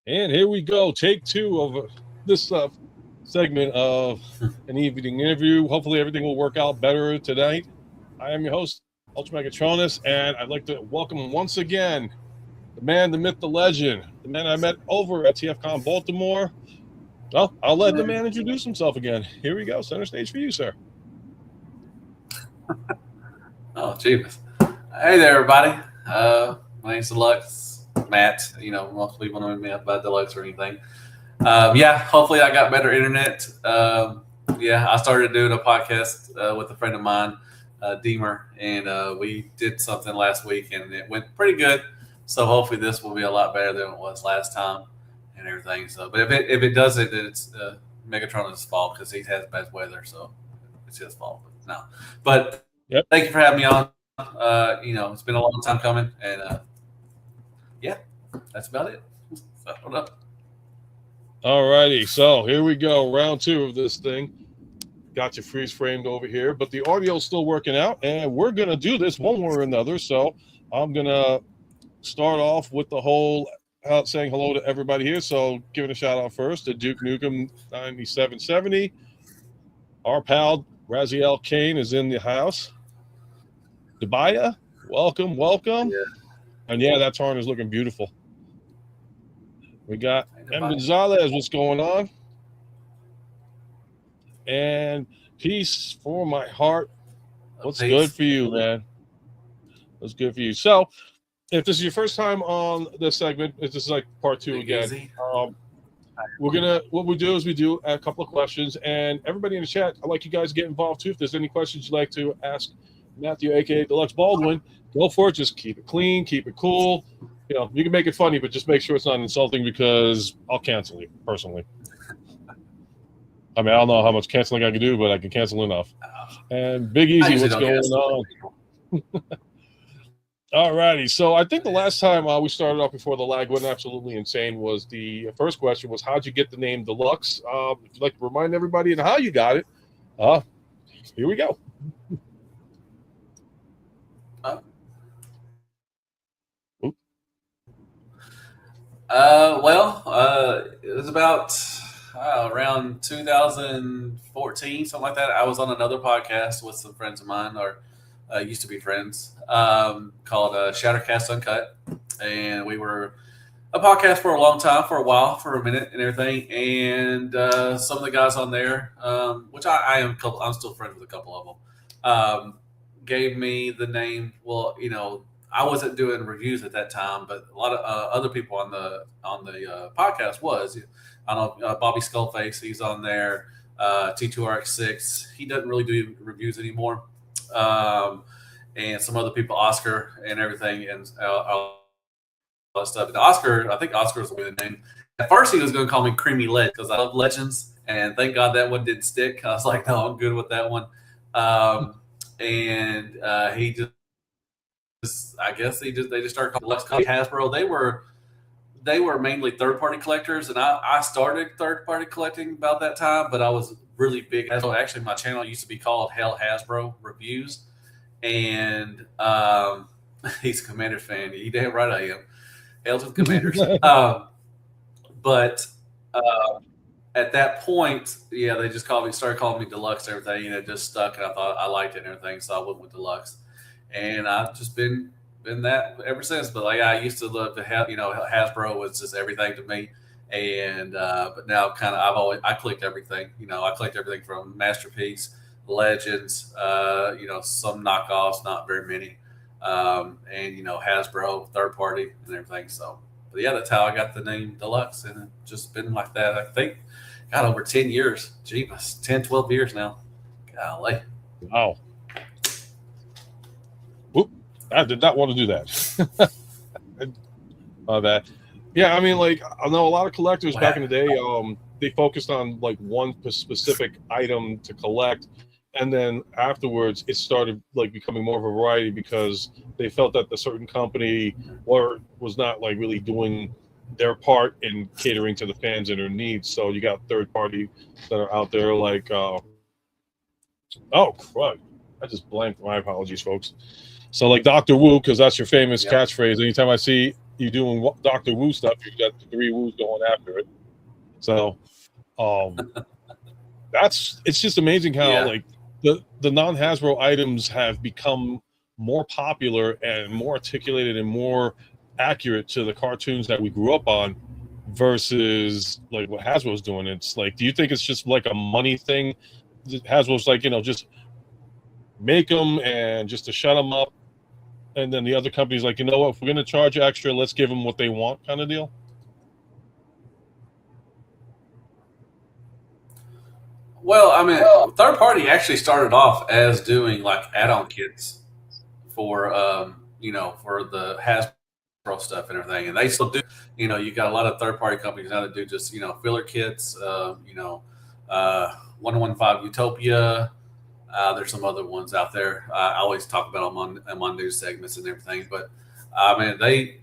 And here we go. Take two of this segment of an evening interview. Hopefully everything will work out better tonight. I am your host, UltraMegatronus, and I'd like to welcome once again the man, the myth, the legend, the man I met over at TFCon Baltimore. Well, I'll let the man introduce himself again. Here we go. Center stage for you, sir. Oh, jeez. Hey there, everybody. My name's Deluxe. Matt, most people know me by Deluxe or anything. Hopefully I got better internet. I started doing a podcast with a friend of mine, Deemer, and we did something last week, and it went pretty good. So hopefully this will be a lot better than it was last time and everything. So, but if it doesn't, then it's Megatronus' fault because he has bad weather, so it's his fault. But yep. Thank you for having me on. It's been a long time coming, and that's about it. So, hold up. All righty. So here we go. Round two of this thing. Got you freeze framed over here, but the audio is still working out, and we're going to do this one way or another. So I'm going to start off with the whole saying hello to everybody here. So giving a shout out first to Duke Nukem 9770. Our pal Raziel Kane is in the house. Debaya, welcome. Yeah. And that tarn is looking beautiful. We got M. Gonzalez, what's going on? And peace for my heart. What's good for you, man? What's good for you? So, if this is your first time on this segment, this is like part two again. What we do is we do a couple of questions, and everybody in the chat, I'd like you guys to get involved too. If there's any questions you'd like to ask Matthew, aka Deluxe Baldwin, go for it. Just keep it clean, keep it cool. You can make it funny, but just make sure it's not insulting because I'll cancel you personally. I mean, I don't know how much canceling I can do, but I can cancel enough. And Big Easy, what's going on? All righty. So I think the last time we started off before the lag went absolutely insane was the first question was, how'd you get the name Deluxe? If you'd like to remind everybody and how you got it, here we go. It was about around 2014, something like that. I was on another podcast with some friends of mine, or used to be friends, called Shattercast Uncut, and we were a podcast for a long time, for a minute, and everything. And some of the guys on there, which I'm still friends with a couple of them, gave me the name. Well, I wasn't doing reviews at that time, but a lot of other people on the podcast was. I know Bobby Skullface, he's on there. T2RX6, he doesn't really do reviews anymore. And some other people, Oscar and everything, and all that stuff. And Oscar, I think Oscar was the name. At first, he was going to call me Creamy Leg because I love Legends, and thank God that one didn't stick. I was like, no, I'm good with that one. He just, I guess they just started calling Hasbro. They were mainly third-party collectors, and I started third-party collecting about that time, but I was really big. So actually, my channel used to be called Hell Hasbro Reviews, and he's a Commander fan. You damn right I am. Hail to the Commanders. But at that point, they just started calling me Deluxe and everything, and it just stuck, and I thought I liked it and everything, so I went with Deluxe. And I've just been that ever since. But like I used to love to have, Hasbro was just everything to me. And but now kind of I collect everything. I collect everything from Masterpiece, Legends, some knockoffs, not very many, and Hasbro, third party, and everything. So, but yeah, that's how I got the name Deluxe, and it's just been like that. I think got over 10 years. Jeebus, 10, 12 years now. Golly. Wow. Whoop. I did not want to do that. That. Yeah, I mean, like, I know a lot of collectors back in the day, they focused on like one specific item to collect, and then afterwards it started like becoming more of a variety because they felt that the certain company was not like really doing their part in catering to the fans and their needs. So you got third party that are out there like oh crud, I just blanked. My apologies, folks. So like Dr. Wu, because that's your famous catchphrase. Anytime I see you doing Dr. Wu stuff, you got the 3 Woos going after it. So it's just amazing how like the non-Hasbro items have become more popular and more articulated and more accurate to the cartoons that we grew up on versus like what Hasbro's doing. It's like, do you think it's just like a money thing? Hasbro's like, just make them and just to shut them up, and then the other company's like, if we're going to charge extra, let's give them what they want, kind of deal. Well, I mean, third party actually started off as doing like add-on kits for for the Hasbro stuff and everything, and they still do. You got a lot of third party companies now that do just filler kits. 115 Utopia. There's some other ones out there. I always talk about them on news segments and everything. But I mean, they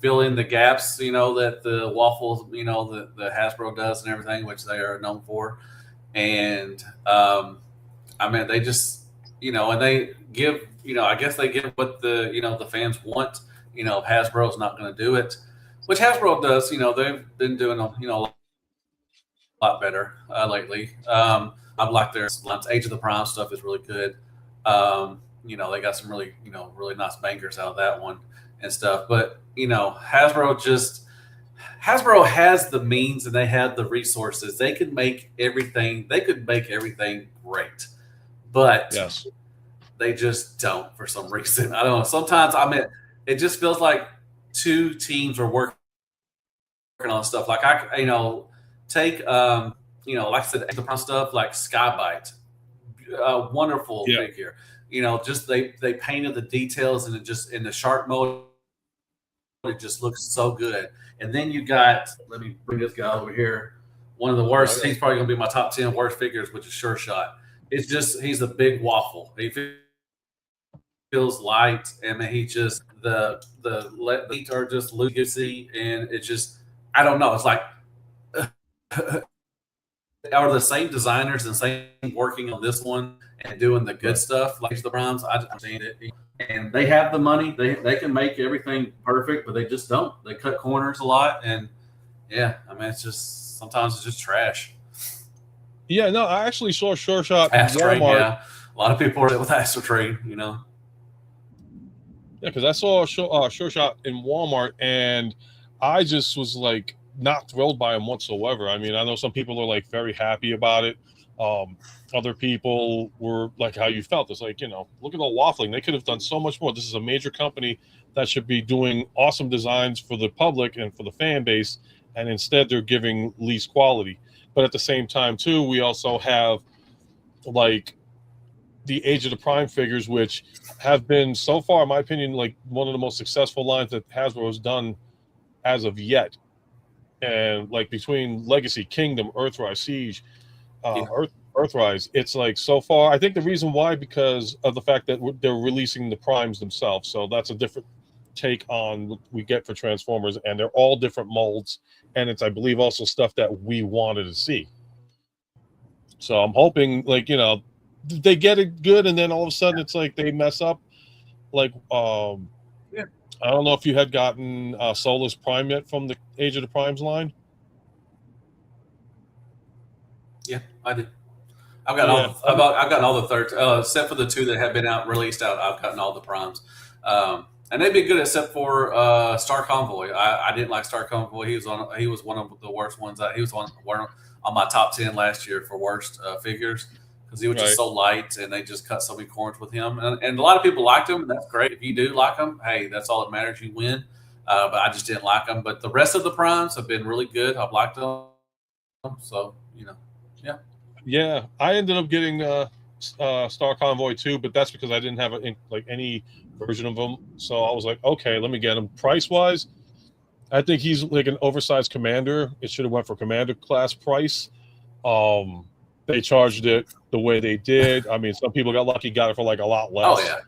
fill in the gaps, that the waffles, the Hasbro does and everything, which they are known for. And I mean, they just, and they give, I guess they give what the fans want. Hasbro's not going to do it, which Hasbro does. They've been doing a lot better lately. I've liked their Age of the Prime stuff is really good. They got some really, really nice bangers out of that one and stuff. But, Hasbro has the means and they have the resources. They could make everything great. But they just don't for some reason. I don't know. Sometimes, it just feels like two teams are working on stuff. Like take like I said, the front stuff like Skybite, wonderful figure. Just they painted the details and it just in the shark mode, it just looks so good. And then you got, let me bring this guy over here. One of the worst. He's probably gonna be my top 10 worst figures, which is Sure Shot. It's just he's a big waffle. He feels light, and he just the feet are just loosey, and it just I don't know. It's like. Are the same designers and same working on this one and doing the good stuff like the Primes? I just understand it. And they have the money. They can make everything perfect, but they just don't. They cut corners a lot. And it's just sometimes it's just trash. Yeah, no, I actually saw Sure Shot in Walmart. Yeah. A lot of people are with Astrotrain, Yeah, because I saw Sure Shot in Walmart and I just was like, not thrilled by him whatsoever. I mean, I know some people are like very happy about it. Other people were like how you felt. It's like, look at the waffling. They could have done so much more. This is a major company that should be doing awesome designs for the public and for the fan base. And instead they're giving least quality. But at the same time too, we also have like the Age of the Prime figures, which have been so far, in my opinion, like one of the most successful lines that Hasbro has done as of yet. And like between Legacy, Kingdom, Earthrise, Siege, Earthrise, it's like so far. I think the reason why because of the fact that they're releasing the primes themselves. So that's a different take on what we get for Transformers, and they're all different molds. And it's, I believe, also stuff that we wanted to see. So I'm hoping, like they get it good, and then all of a sudden it's like they mess up. Like I don't know if you had gotten Solus Prime yet from the Age of the Primes line. Yeah, I did. I've gotten all the third, except for the two that have been released out. I've gotten all the Primes. and they'd be good except for Star Convoy. I didn't like Star Convoy. He was one of the worst ones. He was one on my top 10 last year for worst figures because he was just Right. so light, and they just cut so many corners with him. And a lot of people liked him, and that's great. If you do like him, hey, that's all that matters. You win. But I just didn't like him. But the rest of the primes have been really good. I've liked them. So yeah. Yeah, I ended up getting Star Convoy too, but that's because I didn't have any version of him. So I was like, okay, let me get him. Price wise, I think he's like an oversized commander. It should have went for commander class price. They charged it the way they did. I mean, some people got lucky, got it for like a lot less. Oh yeah.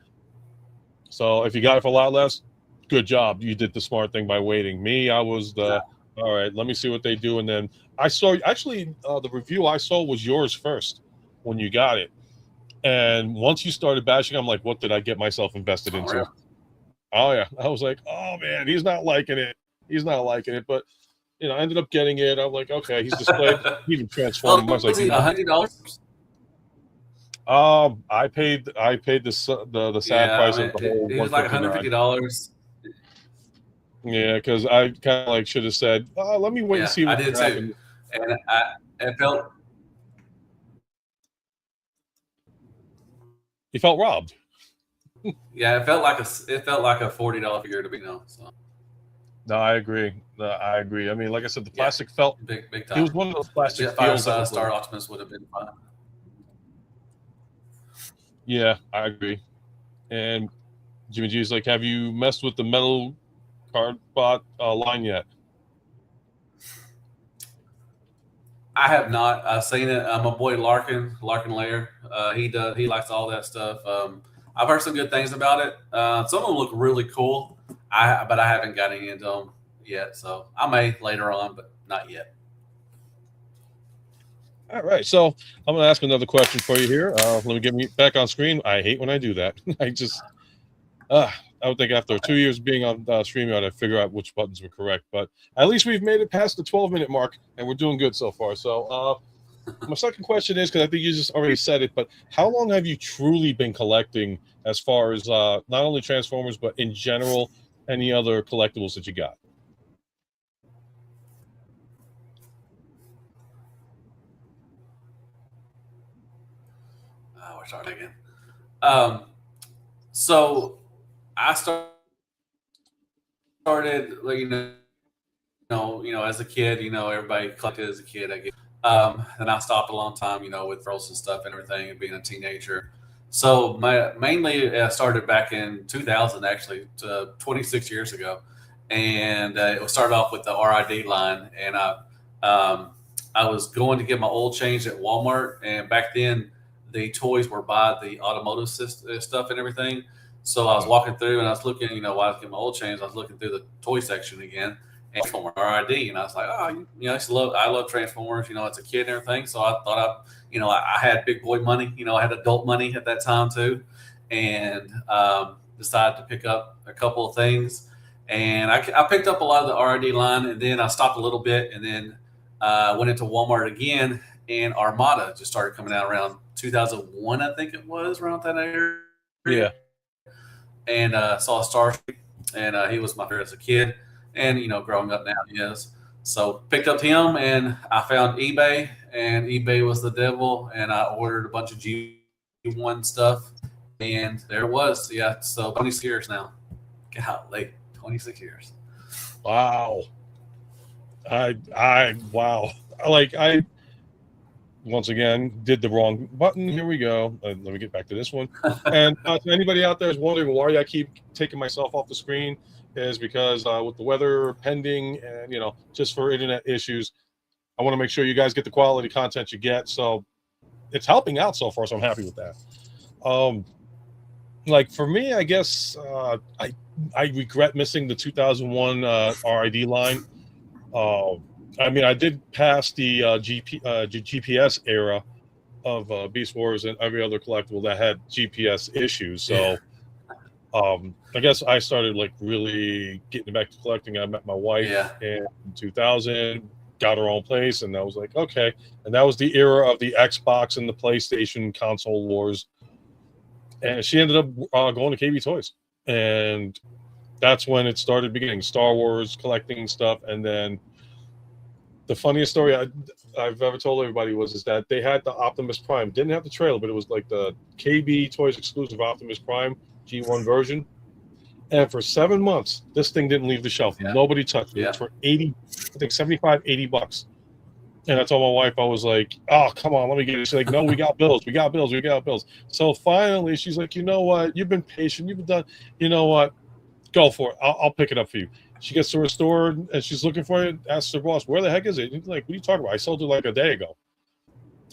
So if you got it for a lot less, good job. You did the smart thing by waiting. Me, I was all right, let me see what they do. And then I saw the review I saw was yours first when you got it. And once you started bashing, I'm like, what did I get myself invested into? Yeah. Oh yeah. I was like, oh man, he's not liking it. He's not liking it. But I ended up getting it. I'm like, okay, he's displayed. He even transformed. I was like, $100. I paid the sad price of the whole. It was like $150. Yeah, because I kind of like should have said, let me wait and see what I did happens. too. And it felt. You felt robbed. Yeah, it felt like a $40 figure to be So. No, I agree. I mean, like I said, the plastic felt big time. It was one of those plastic Jet feels. Star Optimus would have been fine. Yeah, I agree. And Jimmy G's like, have you messed with the metal cardbot line yet? I have not. I've seen it. My boy Larkin Lair. He likes all that stuff. I've heard some good things about it. Some of them look really cool. But I haven't got any into them yet. So I may later on, but not yet. All right. So I'm going to ask another question for you here. Let me get me back on screen. I hate when I do that. I would think after 2 years being on StreamYard, I'd figure out which buttons were correct. But at least we've made it past the 12-minute mark, and we're doing good so far. So my second question is, because I think you just already said it, but how long have you truly been collecting as far as not only Transformers, but in general, any other collectibles that you got? We're starting again. So I started, as a kid. Everybody collected as a kid, I guess. And I stopped a long time, with girls and stuff and everything, and being a teenager. So mainly I started back in 2000, actually, 26 years ago, and it started off with the RID line, and I was going to get my oil changed at Walmart, and back then the toys were by the automotive stuff and everything. So I was walking through and I was looking, while I was getting my oil changed, I was looking through the toy section again, and Transformer RID, and I was like, I love Transformers, as a kid and everything. So I thought I had big boy money, I had adult money at that time too, and decided to pick up a couple of things. And I picked up a lot of the RID line, and then I stopped a little bit, and then went into Walmart again, and Armada just started coming out around 2001, I think it was, around that area. Yeah. And saw Starscream, and he was my favorite as a kid, and growing up now he is. So picked up him, and I found eBay, and eBay was the devil, and I ordered a bunch of G1 stuff, and there it was. Yeah, so 26 years now. Golly, 26 years. Wow. Wow. I once again did the wrong button. Here we go. Let me get back to this one. And to anybody out there is wondering why I keep taking myself off the screen, is because with the weather pending and just for internet issues, I want to make sure you guys get the quality content you get. So it's helping out so far, so I'm happy with that. Like for me, I guess I regret missing the 2001 RID line. I mean, I did pass the GPS era of Beast Wars and every other collectible that had GPS issues. So I guess I started like really getting back to collecting. I met my wife in 2000, got her own place, and I was like, okay. And that was the era of the Xbox and the PlayStation console wars. And she ended up going to KB Toys. And that's when it started beginning. Star Wars, collecting stuff, and then the funniest story I've ever told everybody is that they had the Optimus Prime. Didn't have the trailer, but it was like the KB Toys exclusive Optimus Prime G1 version. And for 7 months, this thing didn't leave the shelf. Yeah. Nobody touched it. It was for 80, I think 75, 80 bucks. And I told my wife, I was like, oh, come on, let me get it. She's like, no, we got bills. We got bills. We got bills. So finally, she's like, you know what? You've been patient. You've been done. You know what? Go for it. I'll pick it up for you. She gets to her store and she's looking for it. Asks her boss, where the heck is it? He's like, what are you talking about? I sold it like a day ago.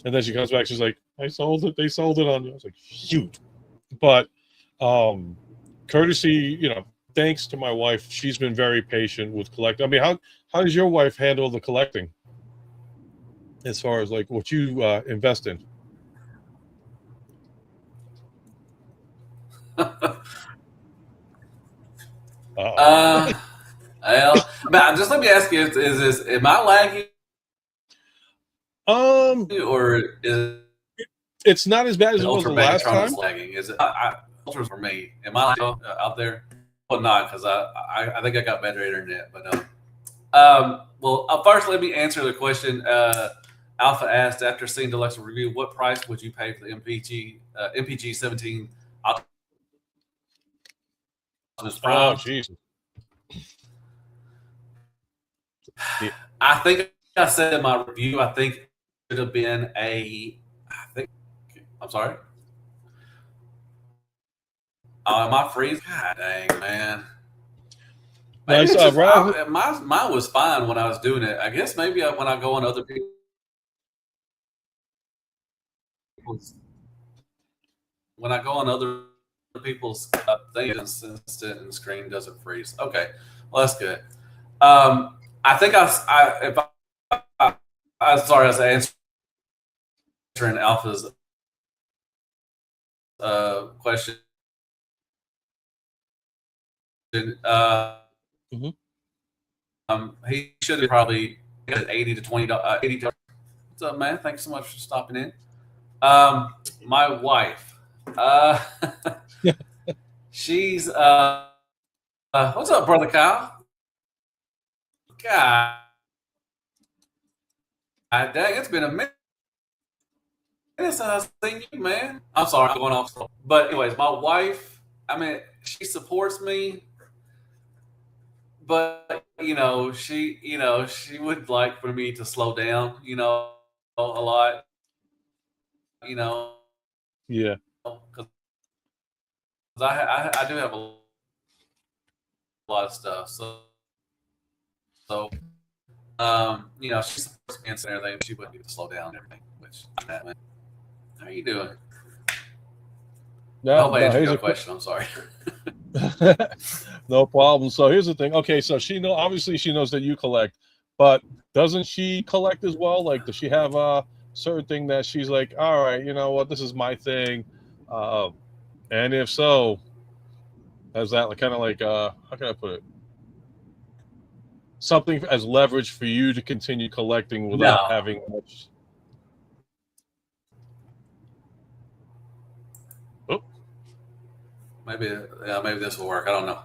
And then she comes back. She's like, I sold it. They sold it on you. I was like, shoot. But courtesy, thanks to my wife, she's been very patient with collecting. I mean, how does your wife handle the collecting as far as like what you invest in? Well, just let me ask you: am I lagging? Or is it's not as bad as it was the last time? Lagging? Is it Ultra's for me? Am I out there? Well, not because I think I got better internet. But first let me answer the question. Alpha asked, after seeing Deluxe review, what price would you pay for the MPG 17 Optimus Prime? Oh, Jesus. Yeah. I think I said in my review, I think it should have been I'm sorry. Am I freezing? God dang, man. Nice, mine was fine when I was doing it. I guess maybe when I go on other people's things, instant screen doesn't freeze. Okay, well that's good. I think I'm sorry, I was answering Alpha's question. He should have probably at $80 to $20. $80. What's up, man? Thanks so much for stopping in. My wife, she's what's up, brother Kyle? God dang, it's been a minute since I've seen you, man. I'm sorry, I'm going off. But anyways, my wife, I mean, she supports me, but she would like for me to slow down, a lot, Yeah. Because I do have a lot of stuff, so she supports me and everything. She wouldn't need to slow down and everything. Which, man, how are you doing? No, I answered your question. I'm sorry. No problem. So here's the thing. Okay, so obviously she knows that you collect, but doesn't she collect as well? Like, does she have a certain thing that she's like, all right, you know what, this is my thing? And if so, has that kind of like how can I put it? Something as leverage for you to continue collecting without having much. Oh, maybe this will work. I don't know.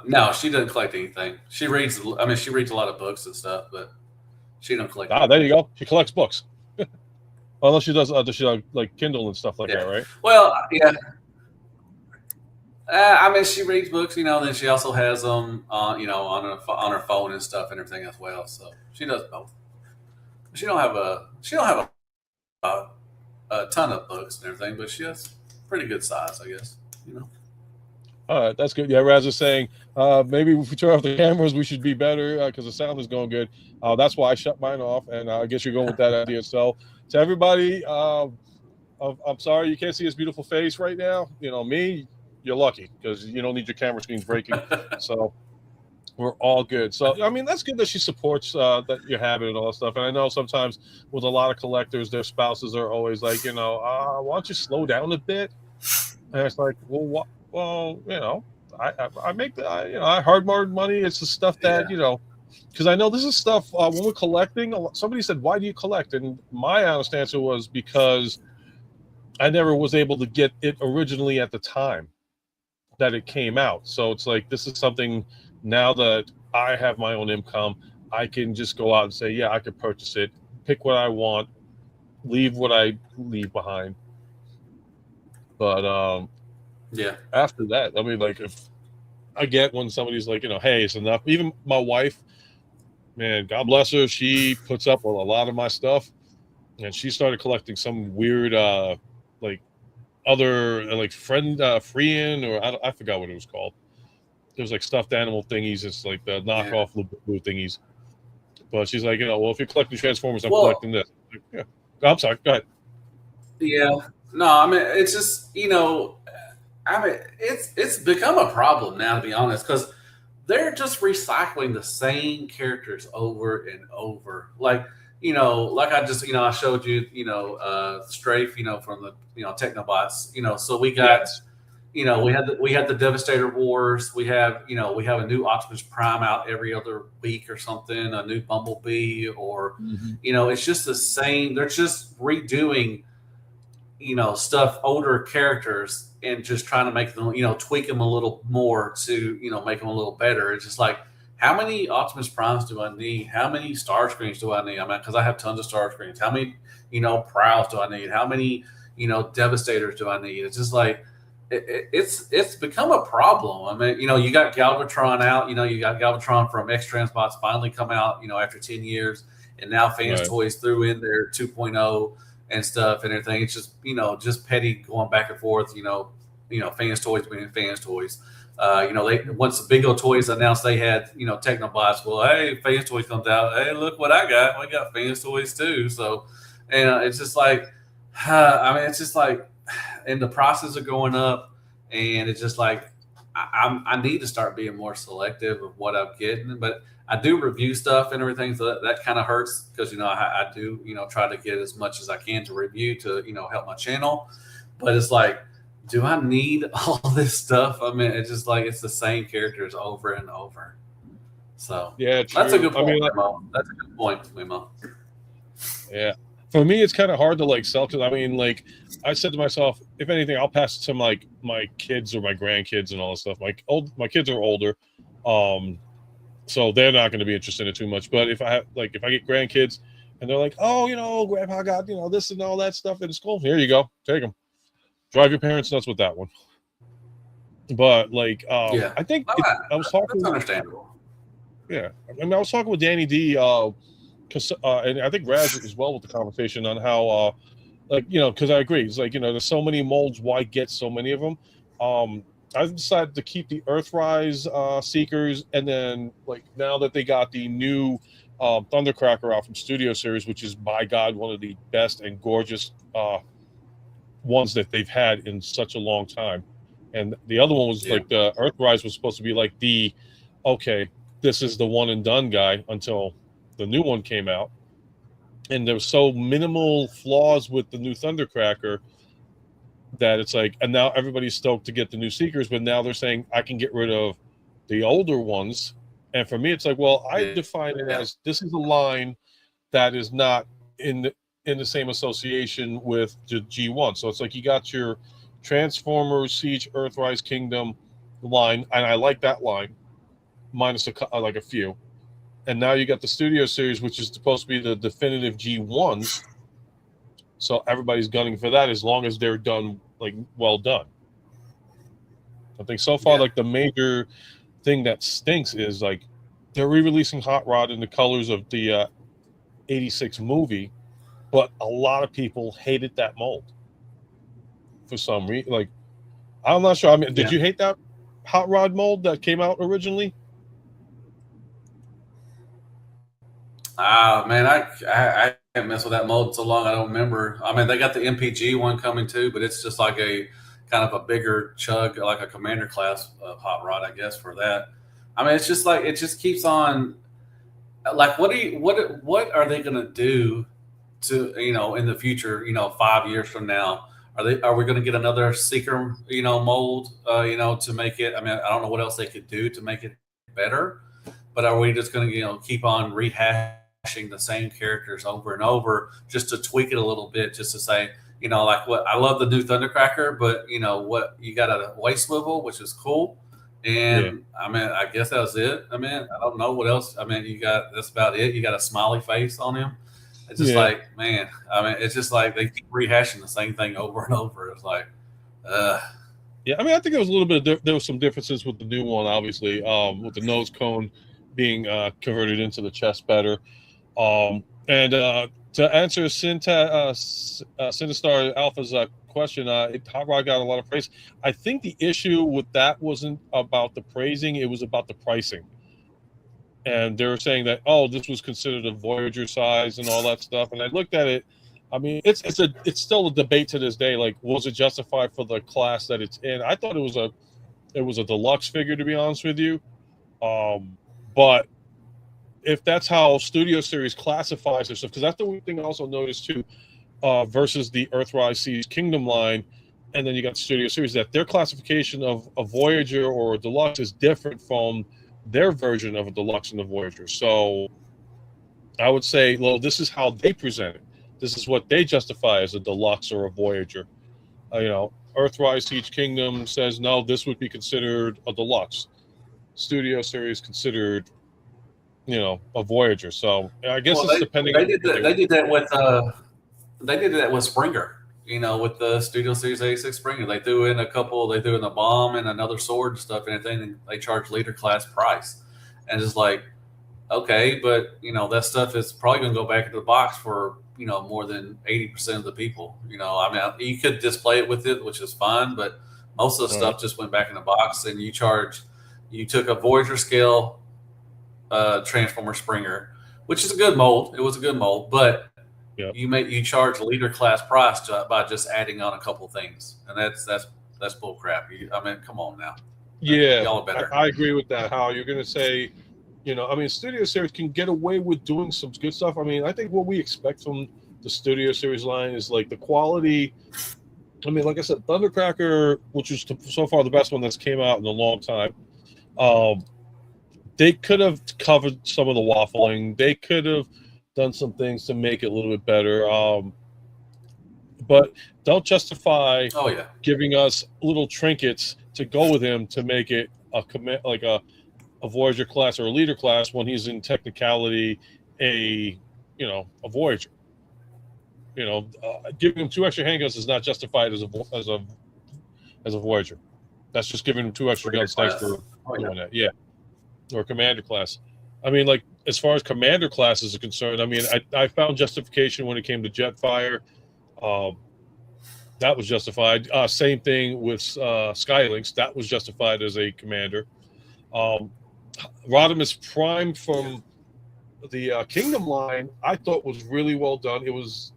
No, she doesn't collect anything. She reads. I mean, she reads a lot of books and stuff, but she don't collect. There you go. She collects books. Unless she does like Kindle and stuff like that, right? Well, yeah. I mean, she reads books, then she also has them, on her phone and stuff and everything as well. So she does both. She don't have a ton of books and everything, but she has pretty good size, I guess. All right, that's good. Yeah, Raz is saying maybe if we turn off the cameras, we should be better because the sound is going good. That's why I shut mine off, and I guess you're going with that idea. So to everybody, I'm sorry you can't see his beautiful face right now. Me. You're lucky because you don't need your camera screens breaking. So we're all good. So, I mean, that's good that she supports that you have it and all that stuff. And I know sometimes with a lot of collectors, their spouses are always like, why don't you slow down a bit? And it's like, well, I make I hard-earned money. It's the stuff that, because I know this is stuff when we're collecting. Somebody said, why do you collect? And my honest answer was because I never was able to get it originally at the time. that it came out. So it's like, this is something now that I have my own income, I can just go out and say, yeah, I could purchase it, pick what I want, leave what I leave behind. But Yeah. after that, I mean, like, if I get when somebody's like, hey, it's enough. Even my wife, man, God bless her, she puts up with a lot of my stuff, and she started collecting some weird, like other like Freeing, or I forgot what it was called. There's like stuffed animal thingies. It's like the knockoff blue thingies. But she's like, well, if you're collecting Transformers, I'm collecting this. Like, yeah. I'm sorry. Go ahead. Yeah. No, I mean, it's just, I mean, it's become a problem now, to be honest, because they're just recycling the same characters over and over. Like, like I showed you, Strafe, from the, Technobots, so we got, Yes. we had the Devastator Wars. We have a new Optimus Prime out every other week or something, a new Bumblebee, or, it's just the same. They're just redoing, stuff, older characters, and just trying to make them, tweak them a little more to, make them a little better. It's just like, how many Optimus Primes do I need? How many Star Screens do I need? I mean, because I have tons of Star Screens. How many, Prowls do I need? How many, Devastators do I need? It's just like, it's become a problem. I mean, you got Galvatron out. You got Galvatron from X Transbots finally come out, after 10 years, and now Fans Toys threw in their 2.0 and stuff and everything. It's just, just petty going back and forth, Fans Toys being Fans Toys. They once the Bingo Toys announced they had, Technobots, well, hey, Fans Toys comes out, hey, look what I got. We got Fans Toys too. So, and it's just like, I mean, it's just like, and the prices are going up, and it's just like, I need to start being more selective of what I'm getting, but I do review stuff and everything, so that kind of hurts because I do try to get as much as I can to review to help my channel, but it's like, do I need all this stuff? I mean, it's just like it's the same characters over and over. So yeah, true. That's a good point. I mean, that's a good point, Wemo. Yeah, for me, it's kind of hard to like sell because I mean, like I said to myself, if anything, I'll pass it to my kids or my grandkids and all this stuff. My kids are older, so they're not going to be interested in it too much. But if I get grandkids and they're like, oh, Grandpa got this and all that stuff in school, here you go, take them. Drive your parents nuts with that one. But like, Yeah, I think I was talking. That's understandable. Yeah, I mean, I was talking with Danny D, and I think Raz as well with the conversation on how, because I agree. It's like, there's so many molds. Why get so many of them? I've decided to keep the Earthrise Seekers, and then like now that they got the new Thundercracker out from Studio Series, which is by God one of the best and gorgeous ones that they've had in such a long time. And the other one was like the Earthrise was supposed to be like this is the one and done guy until the new one came out. And there was so minimal flaws with the new Thundercracker that it's like, and now everybody's stoked to get the new Seekers, but now they're saying I can get rid of the older ones. And for me, it's like, well, I define it as this is a line that is not in the same association with the G1. So it's like you got your Transformers, Siege, Earthrise, Kingdom line, and I like that line, minus a few. And now you got the Studio Series, which is supposed to be the definitive G1s. So everybody's gunning for that as long as they're done, like well done. I think so far, like the major thing that stinks is like they're re-releasing Hot Rod in the colors of the 86 movie, but a lot of people hated that mold for some reason. Like, I'm not sure. I mean, did you hate that Hot Rod mold that came out originally? Man, I can't mess with that mold so long. I don't remember. I mean, they got the MPG one coming too, but it's just like a kind of a bigger chug, like a commander class Hot Rod, I guess, for that. I mean, it's just like it just keeps on. Like, what are they going to do to in the future? 5 years from now, are we going to get another Seeker mold to make it? I mean, I don't know what else they could do to make it better, but are we just going to keep on rehashing the same characters over and over just to tweak it a little bit, just to say, you know, like what I love the new Thundercracker, but you know what, you got a waist swivel, which is cool. And I mean, I guess that was it. I mean, I don't know what else. I mean, that's about it. You got a smiley face on him. It's just like, man, I mean, it's just like they keep rehashing the same thing over and over. It's like, yeah. I mean, I think there was a little bit. There was some differences with the new one, obviously, with the nose cone being converted into the chest better. And to answer Sinistar Alpha's question, Hot Rod got a lot of praise. I think the issue with that wasn't about the praising; it was about the pricing. And they were saying that, oh, this was considered a Voyager size and all that stuff. And I looked at it. I mean, it's still a debate to this day. Like, was it justified for the class that it's in? I thought it was a deluxe figure, to be honest with you. But if that's how Studio Series classifies their stuff, because that's the one thing I also noticed too, versus the Earthrise Seas Kingdom line, and then you got Studio Series, that their classification of a Voyager or a deluxe is different from their version of a deluxe and a Voyager. So I would say, well, this is how they present it. This is what they justify as a deluxe or a Voyager. You know, Earthrise Siege Kingdom says, no, this would be considered a deluxe. Studio Series considered, you know, a Voyager. So I guess it's depending. They did that with Springer. You know, with the Studio Series 86 Springer, they threw in a bomb and another sword and stuff and everything, and they charged leader class price. And it's like, okay, but you know, that stuff is probably going to go back into the box for, you know, more than 80% of the people. You know, I mean, you could display it with it, which is fine, but most of the stuff just went back in the box. And you took a Voyager scale Transformer Springer, which is a good mold. It was a good mold, but you charge leader class price by just adding on a couple of things, and that's bull crap. I mean, come on now. Yeah, y'all are better. I agree with that. How you're going to say, you know, I mean, Studio Series can get away with doing some good stuff. I mean, I think what we expect from the Studio Series line is like the quality. I mean, like I said, Thundercracker, which is so far the best one that's came out in a long time. They could have covered some of the waffling. They could have done some things to make it a little bit better. But don't justify giving us little trinkets to go with him to make it a Voyager class or a leader class when he's in technicality a Voyager. You know, giving him 2 extra handguns is not justified as a Voyager. That's just giving him 2 extra guns. Thanks for doing that. Yeah. Or commander class. I mean, like, as far as commander classes are concerned, I mean, I found justification when it came to Jetfire. That was justified. Same thing with Skylynx. That was justified as a commander. Rodimus Prime from the Kingdom line, I thought was really well done. It was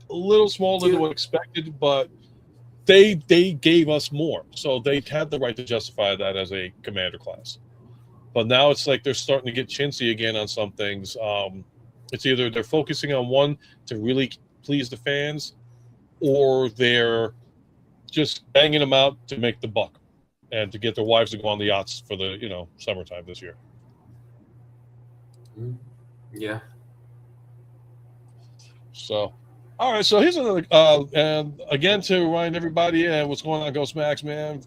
a little smaller than what expected, but they gave us more. So they had the right to justify that as a commander class. But now it's like they're starting to get chintzy again on some things. It's either they're focusing on one to really please the fans, or they're just banging them out to make the buck and to get their wives to go on the yachts for the summertime this year. Yeah. So, all right. So here's another. And again, to remind everybody, what's going on, Ghost Max, man?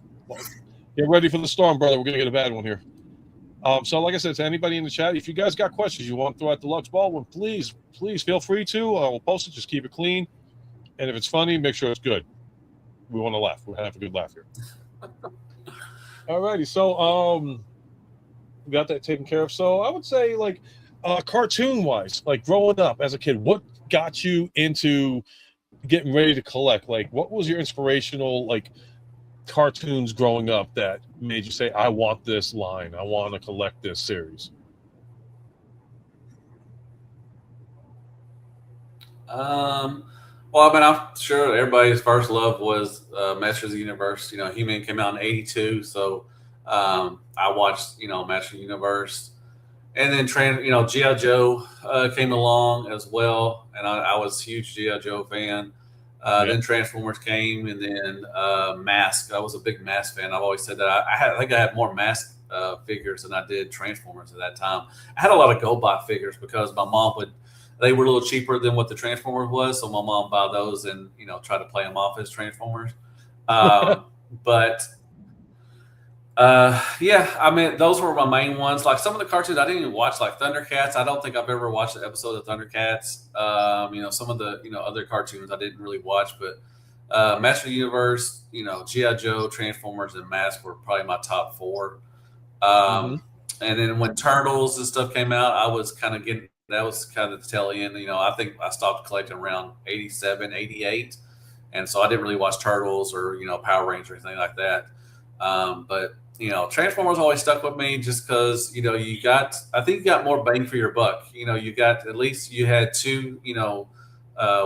Get ready for the storm, brother. We're gonna get a bad one here. So like I said, to anybody in the chat, if you guys got questions you want to throw at Deluxe Baldwin, please feel free to. We'll post it. Just keep it clean. And if it's funny, make sure it's good. We want to laugh. We're going to have a good laugh here. All righty. So we got that taken care of. So I would say, like, cartoon-wise, like growing up as a kid, what got you into getting ready to collect? Like, what was your inspirational, like, cartoons growing up that made you say, I want this line, I want to collect this series? Well, I mean, I'm sure everybody's first love was Masters of the Universe. You know, He-Man came out in '82, so I watched, Masters of the Universe. And then, G.I. Joe came along as well, and I was a huge G.I. Joe fan. Then Transformers came, and then Mask. I was a big Mask fan. I've always said that. I think I had more Mask figures than I did Transformers at that time. I had a lot of GoBot figures because my mom would they were a little cheaper than what the Transformers was. So my mom bought those and try to play them off as Transformers. But yeah, I mean, those were my main ones. Like some of the cartoons I didn't even watch, like Thundercats. I don't think I've ever watched an episode of Thundercats. Some of the other cartoons I didn't really watch, but Master of the Universe, G.I. Joe, Transformers, and Mask were probably my top four. And then when Turtles and stuff came out, I was kind of getting, that was kind of the tail end. I think I stopped collecting around 87, 88. And so I didn't really watch Turtles or, Power Rangers or anything like that. But Transformers always stuck with me just because, I think you got more bang for your buck. You got, at least you had two,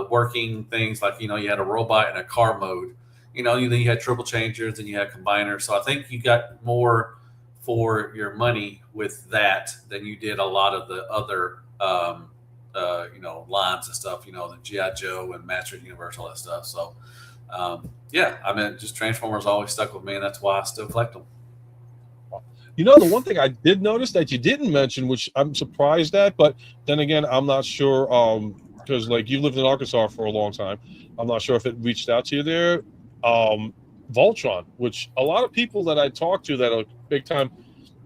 working things like, you had a robot and a car mode. You had triple changers and you had combiners. So I think you got more for your money with that than you did a lot of the other, lines and stuff, the G.I. Joe and Master of the Universe, all that stuff. So, yeah, I mean, just Transformers always stuck with me, and that's why I still collect them. The one thing I did notice that you didn't mention, which I'm surprised at, but then again, I'm not sure, because like you lived in Arkansas for a long time. I'm not sure if it reached out to you there. Voltron, which a lot of people that I talk to that are big time,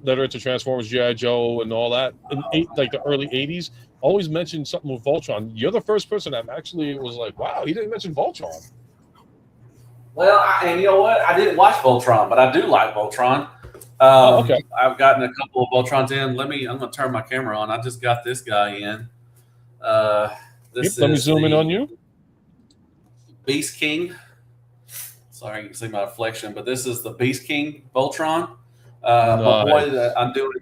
that are into Transformers, G.I. Joe, and all that, in like the early 80s, always mention something with Voltron. You're the first person that actually was like, wow, he didn't mention Voltron. Well, and you know what? I didn't watch Voltron, but I do like Voltron. Okay. I've gotten a couple of Voltrons in. I'm going to turn my camera on. I just got this guy in. Let me zoom in on you. Beast King. Sorry, you can see my reflection, but this is the Beast King Voltron. Nice. My boy that I'm doing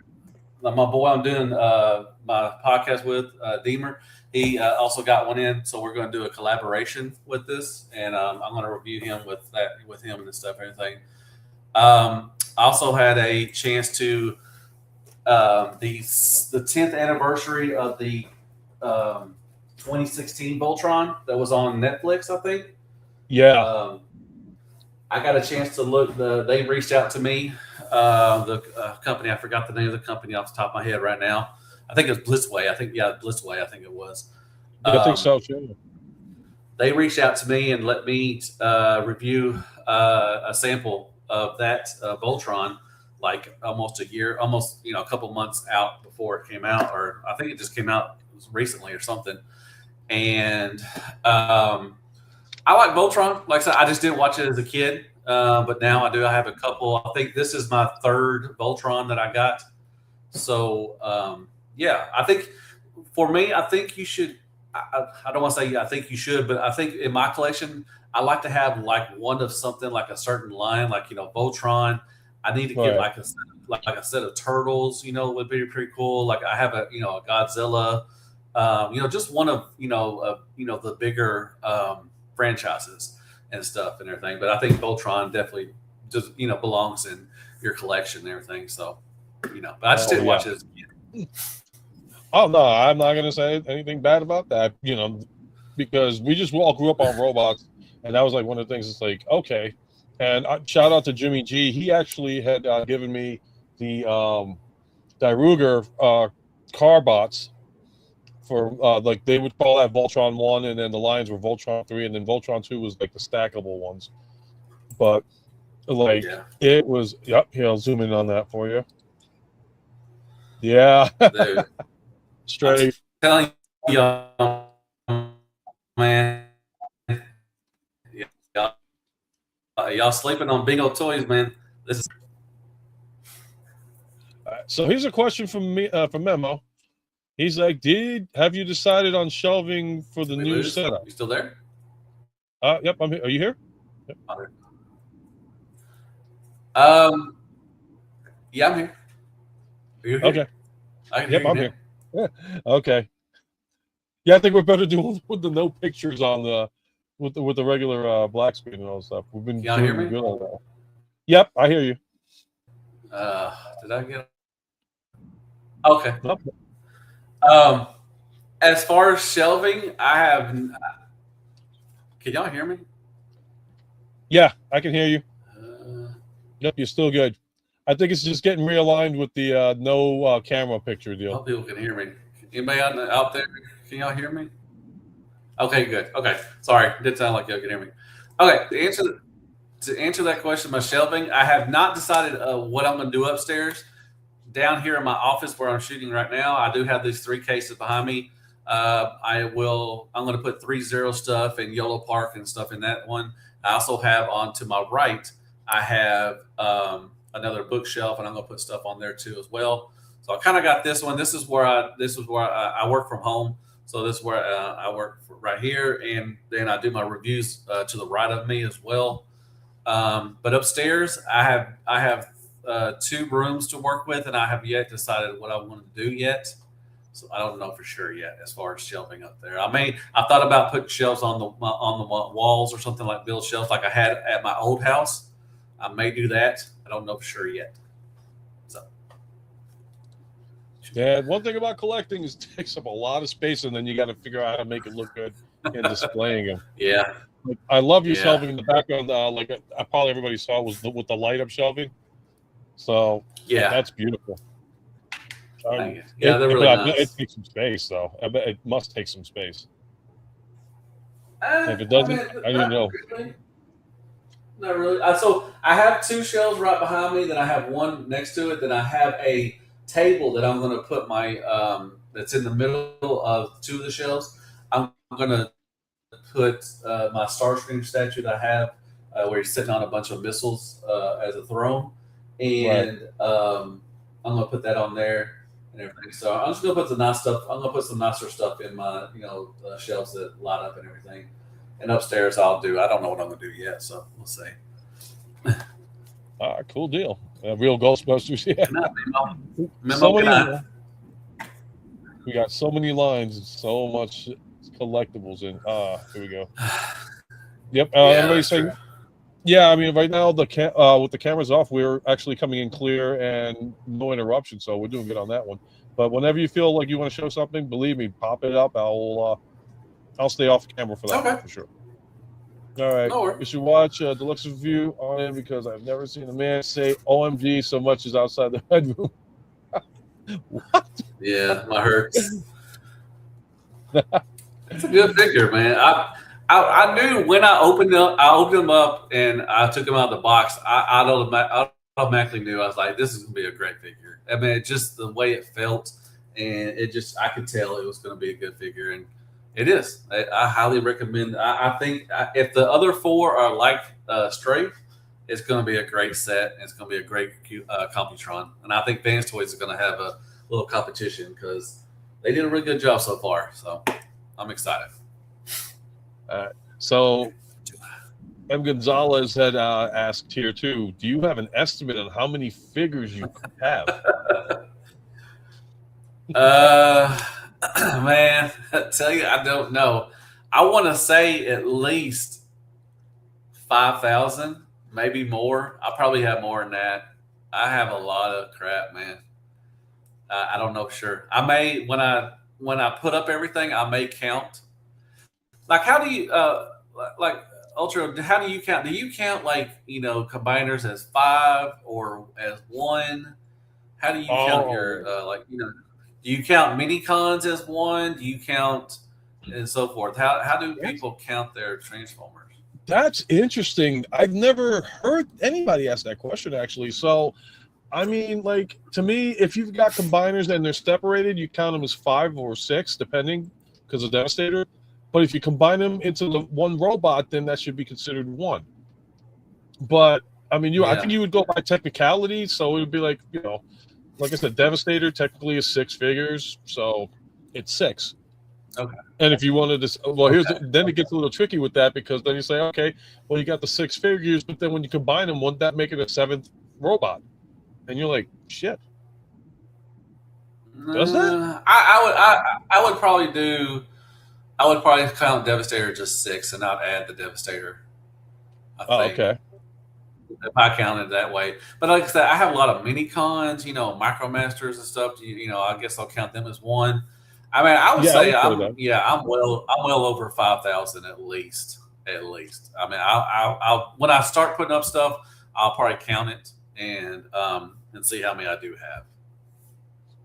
my podcast with, Deemer, he also got one in, so we're going to do a collaboration with this, and I'm going to review him with him and stuff, and everything. I also had a chance to the 10th anniversary of the 2016 Voltron that was on Netflix, I think. Yeah. I got a chance to look. They reached out to me. The company, I forgot the name of the company off the top of my head right now. I think it was Blitzway. Blitzway. I think it was. I think so too. They reached out to me and let me review a sample of that Voltron, like almost a couple months out before it came out, or I think it just came out recently or something. And I like Voltron. Like I said, I just didn't watch it as a kid, but now I do. I have a couple. I think this is my third Voltron that I got. So, yeah, I think for me, I think you should. I don't want to say I think you should, but I think in my collection, I like to have like one of something, like a certain line, like Voltron. I need to get like a set of turtles. Would be pretty cool. Like I have a a Godzilla. Just one of the bigger franchises and stuff and everything. But I think Voltron definitely just belongs in your collection and everything. So but I just didn't watch it as a kid. Oh no, I'm not gonna say anything bad about that. Because we just all grew up on robots, and that was like one of the things. It's like okay, and shout out to Jimmy G. He actually had given me the Ruger car bots. For like they would call that Voltron 1, and then the lines were Voltron 3, and then Voltron 2 was like the stackable ones. But like it was, yep, here, I'll zoom in on that for you. Yeah. Dude, straight. I'm telling you, man. Y'all sleeping on big old toys, man. This is so here's a question from me from Memo. He's like, have you decided on shelving for the new setup? You still there? Yep, I'm here. Are you here? Yep. Yeah, I'm here. Are you here? Okay. Yep, I'm here. Yeah. Okay. Yeah, I think we're better doing with the no pictures on the with the regular black screen and all that stuff. We've been Y'all hear me? Good on that. Yep, I hear you. Did I get? Okay. Nope. As far as shelving, I have. Can y'all hear me? Yeah, I can hear you. Yep, you're still good. I think it's just getting realigned with the no camera picture deal. I hope people can hear me. Anybody out there? Can y'all hear me? Okay, good. Okay, sorry, it didn't sound like y'all could hear me. Okay, to answer that question, my shelving, I have not decided what I'm going to do upstairs. Down here in my office where I'm shooting right now, I do have these 3 cases behind me. I'm going to put 3.0 stuff and YOLO Park and stuff in that one. I also have on to my right, I have another bookshelf, and I'm going to put stuff on there too as well. So I kind of got this one. This is where I work from home. So this is where I work right here, and then I do my reviews to the right of me as well. But upstairs, I have 2 rooms to work with, and I have yet decided what I want to do yet. So I don't know for sure yet as far as shelving up there. I thought about putting shelves on the walls or something, like build shelves like I had at my old house. I may do that. I don't know for sure yet. So. Yeah, one thing about collecting is it takes up a lot of space, and then you got to figure out how to make it look good in displaying them. Yeah. I love your shelving in the background. Like probably everybody saw was with the light up shelving. So yeah, that's beautiful. Yeah, they're really nice. It takes some space, though. I bet it must take some space. If it doesn't, I don't know. Not really. So I have 2 shelves right behind me. Then I have one next to it. Then I have a table that I'm going to put my that's in the middle of 2 of the shelves. I'm going to put my Starscream statue that I have where he's sitting on a bunch of missiles as a throne, and I'm going to put that on there and everything. So I'm just going to put the nice stuff. I'm going to put some nicer stuff in my shelves that light up and everything. And upstairs, I don't know what I'm going to do yet, so we'll see. Cool deal. Real Ghostbusters, yeah. We got so many lines and so much collectibles in. Here we go. Yep. Everybody's saying, yeah. I mean, right now with the cameras off, we're actually coming in clear and no interruption, so we're doing good on that one. But whenever you feel like you want to show something, believe me, pop it up. I'll stay off camera for that one, for sure. All right. You should watch Deluxe Review on it because I've never seen a man say OMG so much as outside the bedroom. What? Yeah, my hurts. It's a good figure, man. I knew when I opened them up and I took them out of the box, I automatically knew. I was like, this is going to be a great figure. I mean, just the way it felt, and I could tell it was going to be a good figure, and it is. I highly recommend. I think if the other 4 are like Strafe, it's going to be a great set. And it's going to be a great Computron. And I think Vans Toys is going to have a little competition because they did a really good job so far. So I'm excited. So M. Gonzalez had asked here too, do you have an estimate on how many figures you have? Man, I tell you, I don't know. I want to say at least 5,000, maybe more. I probably have more than that. I have a lot of crap, man. I don't know for sure. I may when I put up everything, I may count. Like, how do you like Ultra? How do you count? Do you count combiners as 5 or as 1? How do you count your Do you count mini cons as 1? Do you count and so forth? How do people count their Transformers? That's interesting. I've never heard anybody ask that question, actually. So, I mean, like, to me, if you've got combiners and they're separated, you count them as 5 or 6, depending, because of Devastator. But if you combine them into the one robot, then that should be considered 1. But, I mean, I think you would go by technicality. So it would be like, like I said, Devastator technically is 6 figures. So it's 6. Okay. And if you wanted to, then it gets a little tricky with that because then you say, okay, well, you got the 6 figures, but then when you combine them, wouldn't that make it a 7th robot? And you're like, shit. Does that? I would probably count Devastator just 6 and not add the Devastator. I think. Okay. If I counted that way, but like I said, I have a lot of mini cons, Micromasters and stuff. I guess I'll count them as 1. I mean, I would say I'm well over 5,000 at least. I mean, I'll when I start putting up stuff, I'll probably count it and see how many I do have.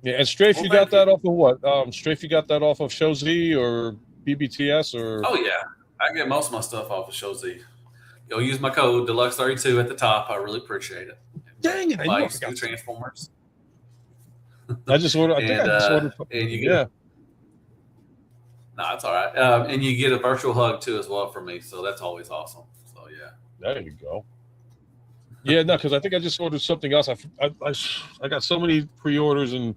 Yeah, and Strafe, Well, you got thank you. that off of what? Strafe, you got that off of Show Z or BBTS or? Oh yeah, I get most of my stuff off of Show Z. You'll use my code Deluxe32 at the top. I really appreciate it. Dang it! I Buy knew I you some new forgot. Transformers, I just ordered. I think I just ordered and something. you get Yeah. no, it's all right. And you get a virtual hug too as well from me, so that's always awesome. So yeah. There you go. Yeah, no, because I think I just ordered something else. I got so many pre-orders and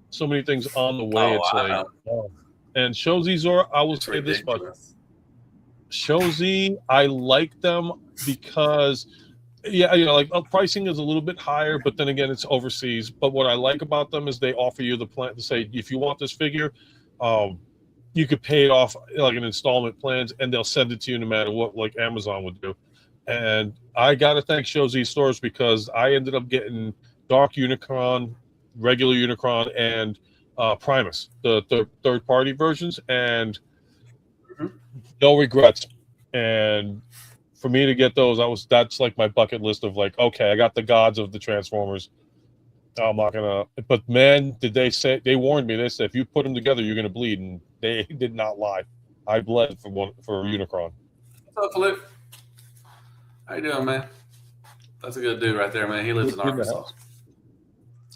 so many things on the way. Oh, It's I like, know. and Shozy Zora, I will It's say this much: ridiculous. Shozy, I like them because, yeah, like pricing is a little bit higher, but then again, it's overseas. But what I like about them is they offer you the plan to say, if you want this figure, you could pay it off like an installment plans, and they'll send it to you no matter what, like Amazon would do. And I gotta thank Shozy Stores because I ended up getting Dark Unicron, regular Unicron, and Primus, the third party versions, and no regrets. And for me to get those, that's like my bucket list of like, okay, I got the gods of the Transformers. I'm not gonna. But man, did they say? They warned me. They said if you put them together, you're gonna bleed, and they did not lie. I bled for Unicron. What's up, Flip? How you doing, man? That's a good dude right there, man. He lives in Arkansas.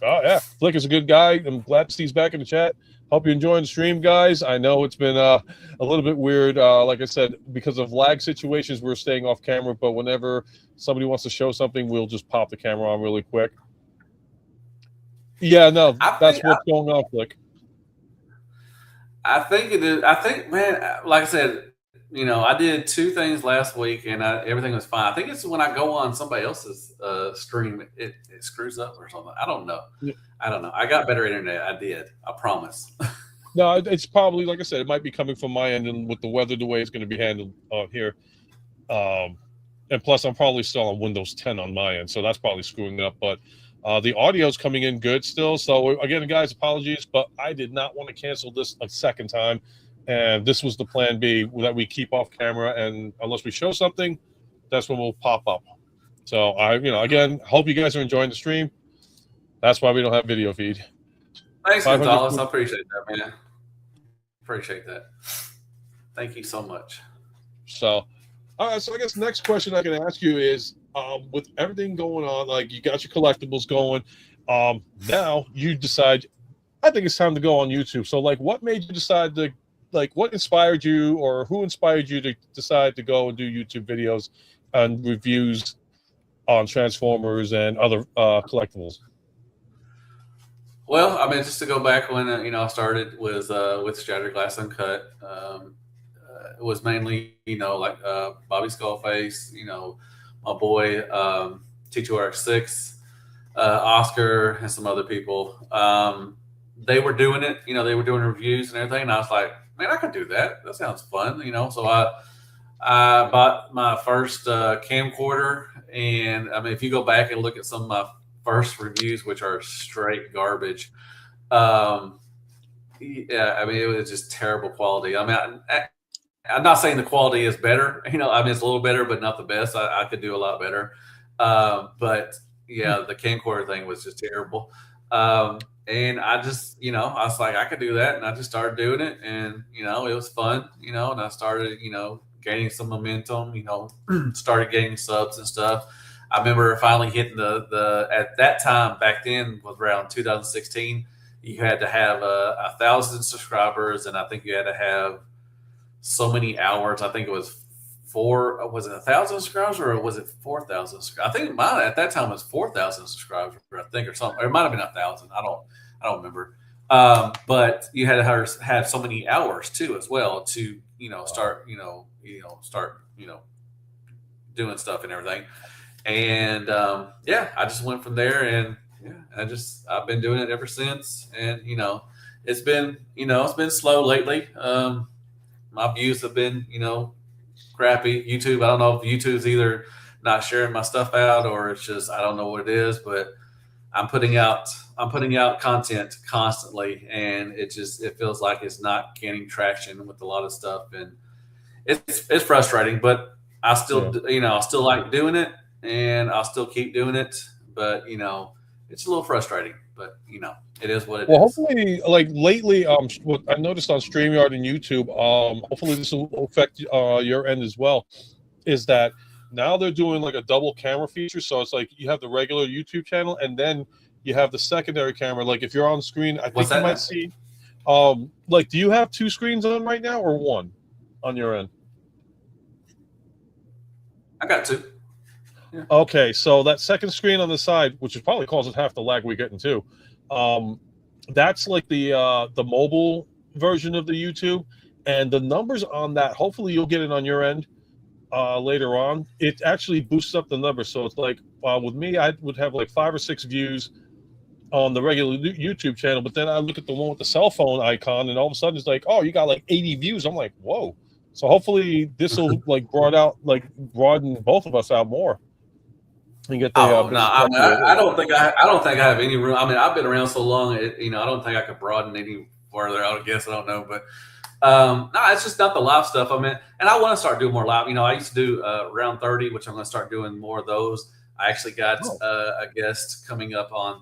Oh yeah, Flick is a good guy. I'm glad to see he's back in the chat. Hope you're enjoying the stream, guys. I know it's been a little bit weird. Like I said, because of lag situations, we're staying off camera. But whenever somebody wants to show something, we'll just pop the camera on really quick. Yeah, no, that's what's going on, Flick. I think it is. I think, man, like I said, I did 2 things last week and everything was fine. I think it's when I go on somebody else's stream, it screws up or something. I don't know. Yeah. I don't know. I got better internet. I did. I promise. No, it's probably, like I said, it might be coming from my end, and with the weather the way it's going to be handled here. And plus, I'm probably still on Windows 10 on my end, so that's probably screwing it up. But the audio's coming in good still. So again, guys, apologies, but I did not want to cancel this a second time. And this was the plan B, that we keep off camera, and unless we show something, that's when we'll pop up. So again, hope you guys are enjoying the stream. That's why we don't have video feed. Thanks, Gonzalez. I appreciate that, man. Appreciate that. Thank you so much. So, all right. So I guess next question I can ask you is, with everything going on, like you got your collectibles going, now you decide, I think it's time to go on YouTube. So, like, what made you decide to, like, what inspired you, or who inspired you to decide to go and do YouTube videos and reviews on Transformers and other collectibles? Well, I mean, just to go back when I started with Shattered Glass Uncut, it was mainly like Bobby Skullface, my boy T2RX6, Oscar, and some other people. They were doing it, they were doing reviews and everything, and I was like, man, I could do that. That sounds fun, So I bought my first camcorder, and I mean, if you go back and look at some of my first reviews, which are straight garbage. Yeah, I mean, it was just terrible quality. I mean, I'm not saying the quality is better. I mean, it's a little better, but not the best. I could do a lot better. But yeah, the camcorder thing was just terrible. And I just, I was like, I could do that. And I just started doing it, and, it was fun, and I started, gaining some momentum, started getting subs and stuff. I remember finally hitting the at that time, back then was around 2016, you had to have 1,000 subscribers, and I think you had to have so many hours. I think it was was it 1,000 subscribers, or was it 4,000 subscribers? I think mine at that time was 4,000 subscribers, I think, or something. Or it might have been 1,000. I don't remember. But you had to have so many hours too, as well, to start doing stuff and everything. And yeah, I just went from there, and yeah, I've been doing it ever since. And it's been slow lately. My views have been crappy. YouTube, I don't know if YouTube's either not sharing my stuff out, or it's just, I don't know what it is, but I'm putting out content constantly, and it feels like it's not gaining traction with a lot of stuff, and it's frustrating. But I still I still like doing it, and I'll still keep doing it. But it's a little frustrating, but it is what it Well, is. hopefully, like lately, what I noticed on StreamYard and YouTube, hopefully this will affect your end as well, is that now they're doing like a double camera feature. So it's like you have the regular YouTube channel, and then you have the secondary camera. Like if you're on screen, I think you might see. Like, do you have two screens on right now or one on your end? I got two. Yeah. Okay, so that second screen on the side, which is probably causes half the lag we're getting too, that's like the mobile version of the YouTube, and the numbers on that. Hopefully, you'll get it on your end later on. It actually boosts up the numbers, so it's like with me, I would have like 5 or 6 views on the regular YouTube channel, but then I look at the one with the cell phone icon, and all of a sudden it's like, oh, you got like 80 views. I'm like, whoa. So hopefully this will like broaden both of us out more. And get the, no, I don't think I have any room. I mean, I've been around so long, I don't think I could broaden any further. I guess I don't know, but no, it's just not the live stuff. I mean, and I want to start doing more live. I used to do Round 30, which I'm going to start doing more of those. I actually got a guest coming up on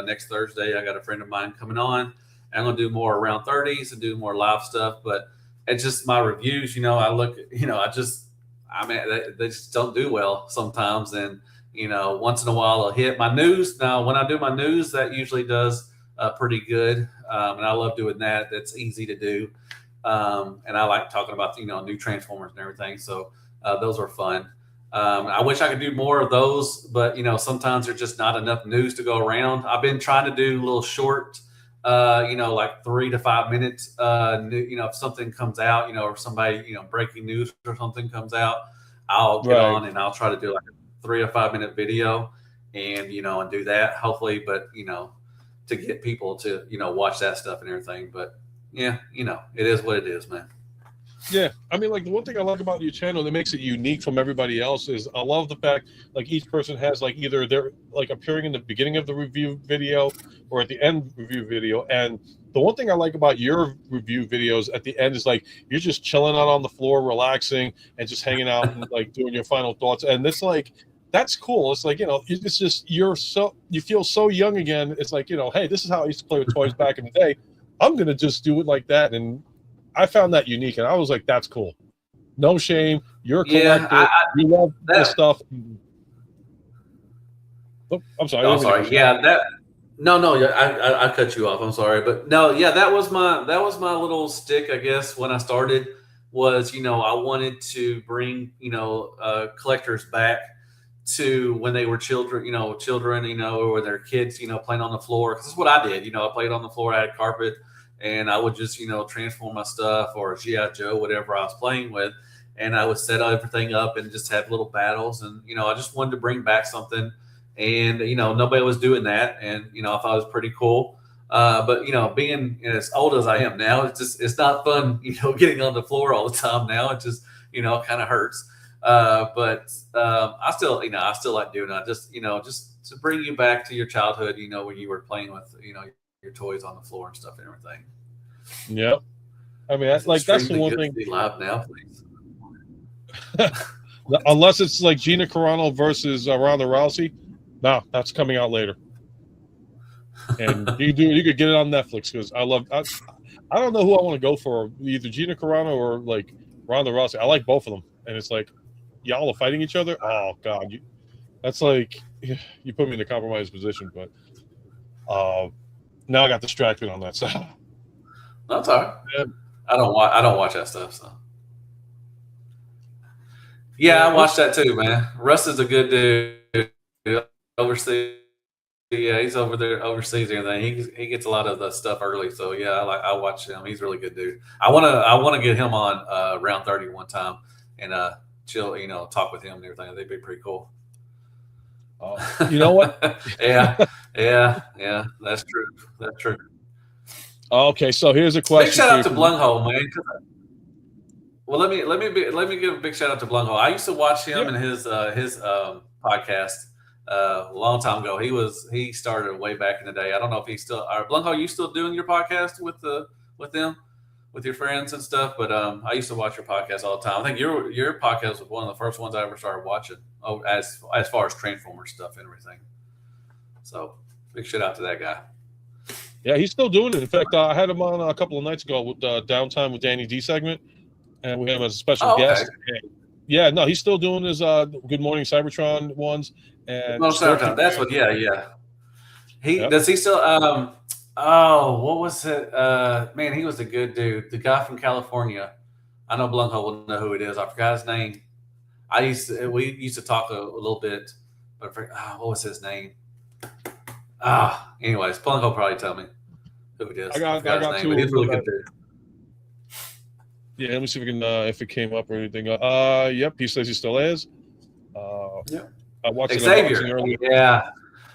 next Thursday. I got a friend of mine coming on. And I'm going to do more Round 30s and do more live stuff. But it's just my reviews. I look, they just don't do well sometimes. And, once in a while I'll hit my news. Now, when I do my news, that usually does pretty good. And I love doing that. That's easy to do. And I like talking about, new Transformers and everything. So those are fun. I wish I could do more of those, but sometimes there's just not enough news to go around. I've been trying to do little short, like 3 to 5 minutes. If something comes out, or somebody, breaking news or something comes out, I'll get on and I'll try to do like a 3 or 5 minute video, and and do that hopefully, but to get people to watch that stuff and everything. But yeah, it is what it is, man. Yeah, I mean, like the one thing I like about your channel that makes it unique from everybody else is I love the fact like each person has like either they're like appearing in the beginning of the review video or at the end review video. And the one thing I like about your review videos at the end is like you're just chilling out on the floor, relaxing and just hanging out and like doing your final thoughts. And it's like that's cool. It's like it's just you feel so young again. It's like hey, this is how I used to play with toys back in the day. I'm gonna just do it like that. And I found that unique, and I was like, "That's cool. No shame. You're a collector. You love this stuff." Oh, I'm sorry. Oh, sorry. Yeah, I cut you off. I'm sorry, but no, yeah, that was my little stick, I guess. When I started, was I wanted to bring collectors back to when they were children, or their kids, playing on the floor. Because that's what I did. I played on the floor. I had carpet. And I would just, transform my stuff or G.I. Joe, whatever I was playing with. And I would set everything up and just have little battles. And, I just wanted to bring back something. And, nobody was doing that. And, I thought it was pretty cool. But, being as old as I am now, it's not fun, getting on the floor all the time now. It just, kind of hurts. But I still like doing it. Just to bring you back to your childhood, when you were playing with, your toys on the floor and stuff and everything. Yeah, I mean that's the one thing. Live now, please. Unless it's like Gina Carano versus Ronda Rousey, no, that's coming out later. And you could get it on Netflix because I don't know who I want to go for, either Gina Carano or like Ronda Rousey. I like both of them, and it's like y'all are fighting each other. Oh God, that's like you put me in a compromised position, but. Now I got distracted on that side. That's all right. Yeah. I don't watch that stuff. So yeah, I watch that too, man. Russ is a good dude. Overseas, yeah, he's over there overseas and everything. He gets a lot of the stuff early. So yeah, I watch him. He's a really good dude. I wanna get him on Round 30 one time and chill, talk with him and everything. They'd be pretty cool. You know what? yeah, that's true. Okay, so here's a question. Big shout out to Blunghole, man. Well, let me give a big shout out to Blunghole. I used to watch him and his podcast a long time ago. He started way back in the day. I don't know if he's still. Blunghole, you still doing your podcast with them? With your friends and stuff, but I used to watch your podcast all the time. I think your podcast was one of the first ones I ever started watching. Oh, as far as Transformers stuff and everything. So Big shout out to that guy. Yeah, he's still doing it. In fact, I had him on a couple of nights ago with Downtime with Danny D segment, and we had him as a special guest. And, yeah, no, he's still doing his Good Morning Cybertron ones. And Cybertron. That's what. Yeah. Does he still? What was it? Man, he was a good dude. The guy from California. I know Blunko will know who it is. I forgot his name. We used to talk a little bit, but what was his name? Anyways, Blunko will probably tell me who it is. I got his name, but he's really good dude. Yeah, let me see if we can if it came up or anything. Yep, he says he still is. I watched Xavier. Earlier. Yeah,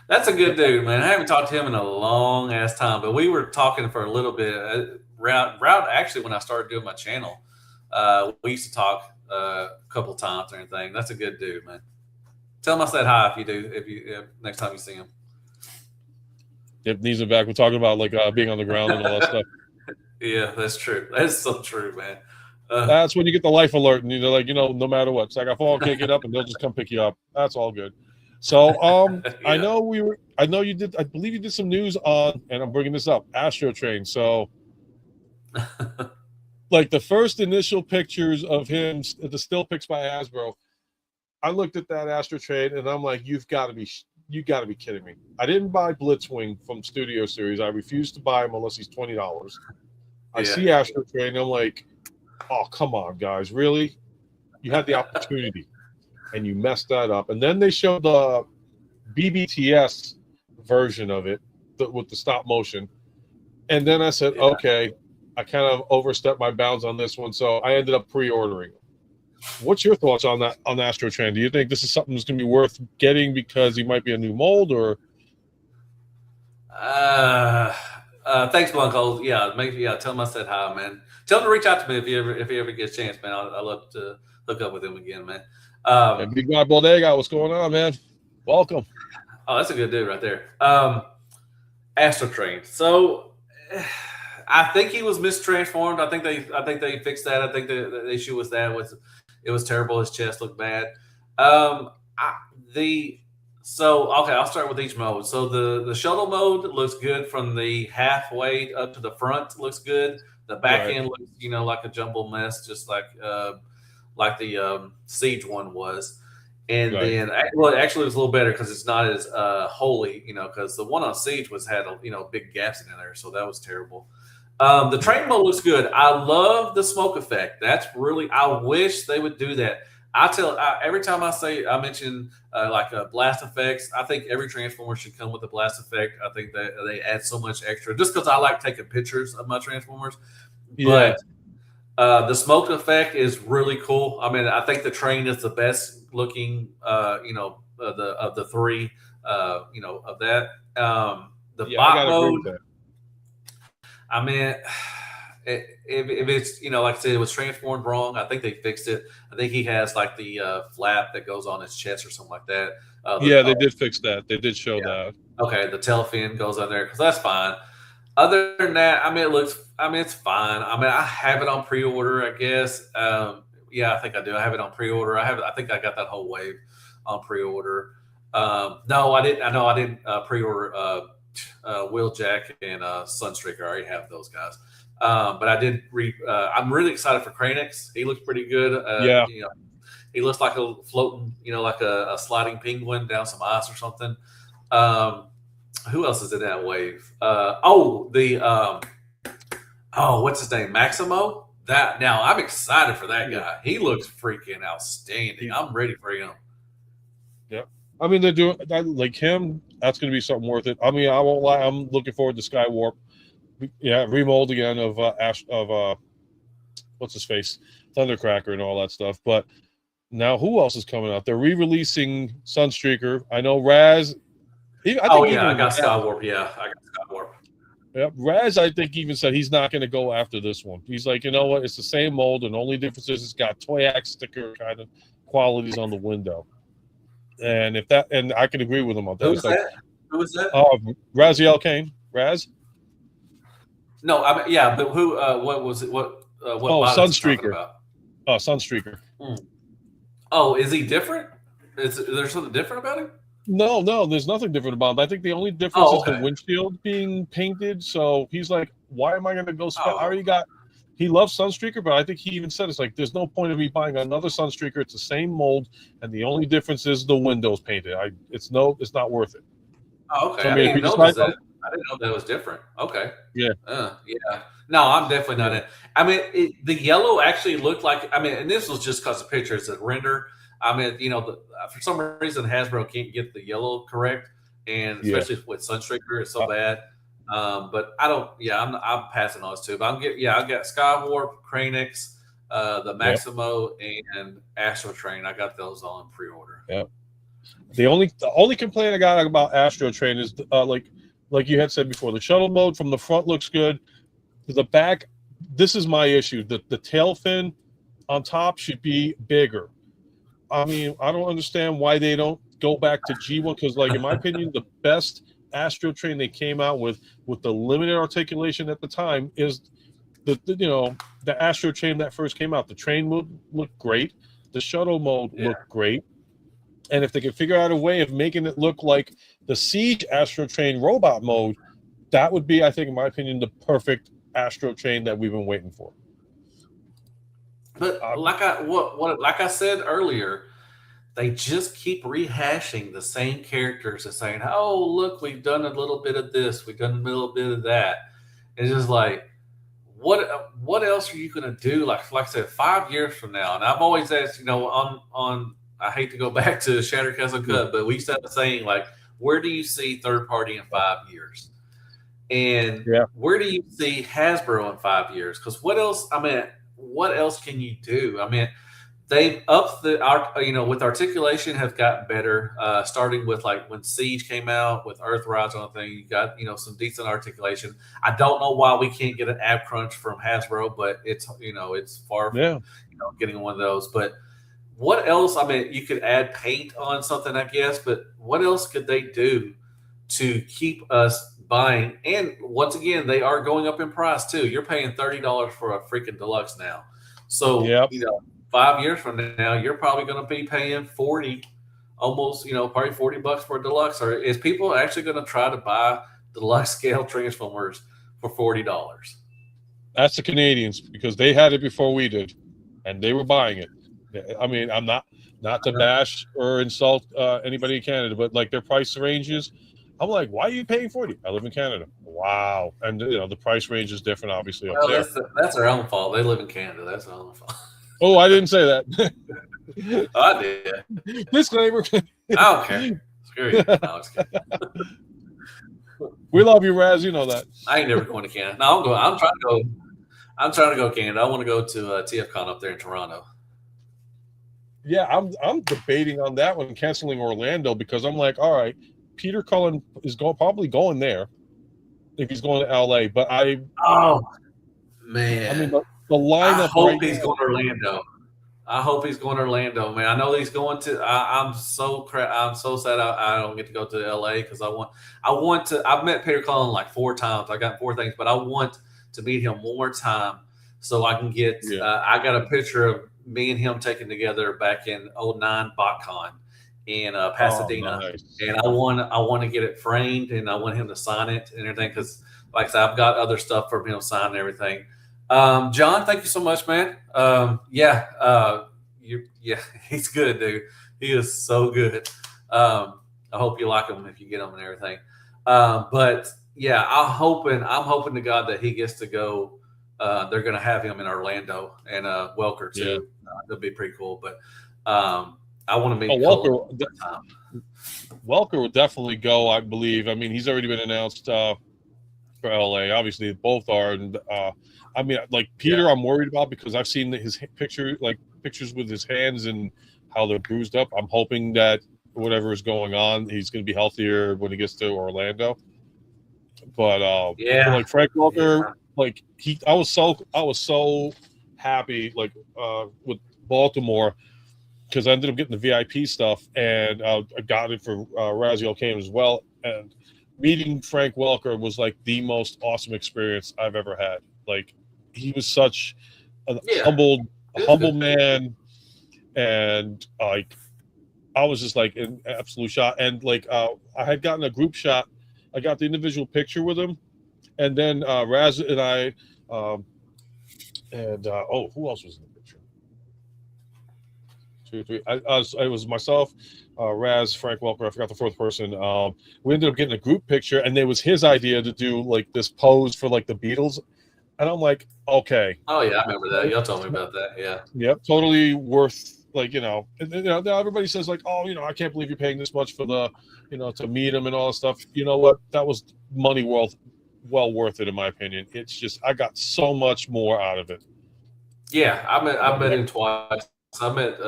that's a good dude, man. I haven't talked to him in a long ass time, but we were talking for a little bit. Actually, when I started doing my channel, we used to talk a couple times or anything. That's a good dude, man. Tell him I said hi if you do. If next time you see him. Yep, knees are back. We're talking about like being on the ground and all that stuff. Yeah, that's true. That's so true, man. That's when you get the life alert, and you're like, no matter what, it's like I fall, can't get up, and they'll just come pick you up. That's all good. So, yeah. I know you did. I believe you did some news on, and I'm bringing this up, Astro Train. So, like the first initial pictures of him, the still pics by Hasbro, I looked at that Astro Train, and I'm like, you got to be kidding me. I didn't buy Blitzwing from Studio Series. I refused to buy him unless he's $20. I see Astro Train, and I'm like, oh, come on, guys. Really? You had the opportunity, and you messed that up. And then they showed the BBTS version of it with the stop motion. And then I said, okay, I kind of overstepped my bounds on this one, so I ended up pre-ordering. What's your thoughts on that, on Astro Train? Do you think this is something that's going to be worth getting because he might be a new mold, or? Thanks, Blanco. Tell him I said hi, man. Tell him to reach out to me if he ever gets a chance, man. I'd love to hook up with him again, man. Big guy Bodega, what's going on, man? Welcome. Oh, that's a good dude right there. Astro Train. So I think he was mistransformed. I think they fixed that. I think the issue was it was terrible. His chest looked bad. I'll start with each mode. So the shuttle mode looks good from the halfway up to the front. Looks good. The back end looks, like a jumble mess, just like the Siege one was. And then, actually, it was a little better because it's not as holy, because the one on Siege had big gaps in there, so that was terrible. The train mode looks good. I love the smoke effect. That's really, I wish they would do that. Every time I mention blast effects, I think every Transformer should come with a blast effect. I think that they add so much extra just because I like taking pictures of my Transformers. Yeah. But the smoke effect is really cool. I mean, I think the train is the best looking, of the three, of that. The bot mode. I mean, if it's, like I said, it was transformed wrong, I think they fixed it. I think he has like the flap that goes on his chest or something like that. They did fix that. They did show that. Okay, the tail fin goes on there because that's fine. Other than that, it's fine. I have it on pre-order, I guess. I think I do. I have it on pre-order. I think I got that whole wave on pre-order. No, I didn't. I know I didn't pre-order Wheeljack and Sunstreaker. I already have those guys. But I did I'm really excited for Kranix. He looks pretty good. He looks like a floating, like a sliding penguin down some ice or something. Who else is in that wave? What's his name? Maximo? Now I'm excited for that guy. He looks freaking outstanding. I'm ready for him. Yep. I mean, they're doing like him. That's going to be something worth it. I mean, I won't lie. I'm looking forward to Skywarp. Yeah, remold again of what's his face, Thundercracker and all that stuff. But now, who else is coming out? They're re-releasing Sunstreaker. I know Raz. I got Skywarp. Yeah, I got Skywarp. Yeah, Raz, I think, even said he's not going to go after this one. He's like, you know what? It's the same mold, and the only difference is it's got Toyac sticker kind of qualities on the window. And I can agree with him on that. Who was that? Raziel Kane. Raz. No, but who? What was it? What Sunstreaker. Sunstreaker. Oh, is he different? Is there something different about him? No, there's nothing different about it. I think the only difference is the windshield being painted. So he's like, why am I going to go spend? I already got. He loves Sunstreaker, but I think he even said it's like there's no point of me buying another Sunstreaker. It's the same mold, and the only difference is the windows painted. It's not worth it. Oh, okay. So, I didn't know that. I didn't know that was different. Okay. Yeah. Yeah. No, I'm definitely not in. I mean, the yellow actually looked like. I mean, and this was just because the pictures that render. I mean, for some reason Hasbro can't get the yellow correct, and especially with Sunstreaker, it's so bad. But I don't. Yeah, I'm passing on those two. But I got Skywarp, Cranix, the Maximo, and Astro Train. I got those all in pre-order. Yeah. The only complaint I got about Astro Train is like you had said before, the shuttle mode from the front looks good. The back, this is my issue. The tail fin on top should be bigger. I mean, I don't understand why they don't go back to G1 because, like, in my opinion, the best Astro Train they came out with the limited articulation at the time is the Astro Train that first came out. The train mode looked great. The shuttle mode looked great. And if they could figure out a way of making it look like the Siege Astro Train robot mode, that would be, I think, in my opinion, the perfect Astro Train that we've been waiting for. But like I said earlier, they just keep rehashing the same characters and saying, "Oh, look, we've done a little bit of this, we've done a little bit of that." It's just like, what else are you going to do? Like I said, 5 years from now, and I've always asked, on I hate to go back to Shattered Castle Cut, but we started saying, like, where do you see third party in 5 years? And where do you see Hasbro in 5 years? Because what else can you do? I mean, they've upped with articulation have gotten better, starting with like when Siege came out with Earthrise on the thing, you got, some decent articulation. I don't know why we can't get an ab crunch from Hasbro, but it's far from, getting one of those. But what else? I mean, you could add paint on something, I guess, but what else could they do to keep us buying? And once again, they are going up in price too. You're paying $30 for a freaking deluxe now. So, 5 years from now, you're probably going to be paying 40, almost, probably $40 for a deluxe. Or is people actually going to try to buy deluxe scale Transformers for $40? That's the Canadians, because they had it before we did, and they were buying it. I mean, I'm not to bash or insult anybody in Canada, but like their price ranges, I'm like, why are you paying 40? I live in Canada. Wow. And the price range is different, obviously. Up there. That's their own fault. They live in Canada. That's their own fault. Oh, I didn't say that. I did. Disclaimer. I don't care. Screw you. No, I was kidding. We love you, Raz. You know that. I ain't never going to Canada. No, I'm trying to go Canada. I want to go to TFCon up there in Toronto. Yeah, I'm debating on that one, canceling Orlando, because I'm like, all right, Peter Cullen is probably going there if he's going to LA. But oh man, I mean the lineup. I hope he's going to Orlando. I hope he's going to Orlando, man. I know he's going to. I'm so sad I don't get to go to LA because I want to. I've met Peter Cullen like 4 times. I got 4 things, but I want to meet him one more time so I can get. I got a picture of me and him taken together back in 2009 BotCon in Pasadena, and I want to get it framed, and I want him to sign it and everything, because like I said, I've got other stuff for him to sign and everything. John, thank you so much, man. He's good, dude. He is so good. I hope you like him if you get him and everything. But yeah, I'm hoping to God that he gets to go. They're going to have him in Orlando and Welker too. Yeah. That'd be pretty cool. But I want to meet Welker will definitely go, I believe. I mean, he's already been announced for LA. Obviously, both are. And I mean, like Peter, I'm worried about because I've seen his pictures with his hands and how they're bruised up. I'm hoping that whatever is going on, he's going to be healthier when he gets to Orlando. But like Frank Welker, I was so happy with Baltimore, because I ended up getting the VIP stuff, and I got it for Raziel Kane as well. And meeting Frank Welker was like the most awesome experience I've ever had. Like, he was such a humble man, and like I was just like in absolute shock. And like I had gotten a group shot. I got the individual picture with him, and then Raz and I, who else was in the picture? 2, 3. It was myself, Raz, Frank Welker. I forgot the fourth person. We ended up getting a group picture, and it was his idea to do like this pose for like the Beatles, and I'm like, okay. Oh yeah, I remember that. Y'all told me about that. Yeah. Yep, totally worth. Like, everybody says like, oh, I can't believe you're paying this much for the, to meet him and all that stuff. You know what? That was money well worth it in my opinion. It's just I got so much more out of it. Yeah, I met him twice. I met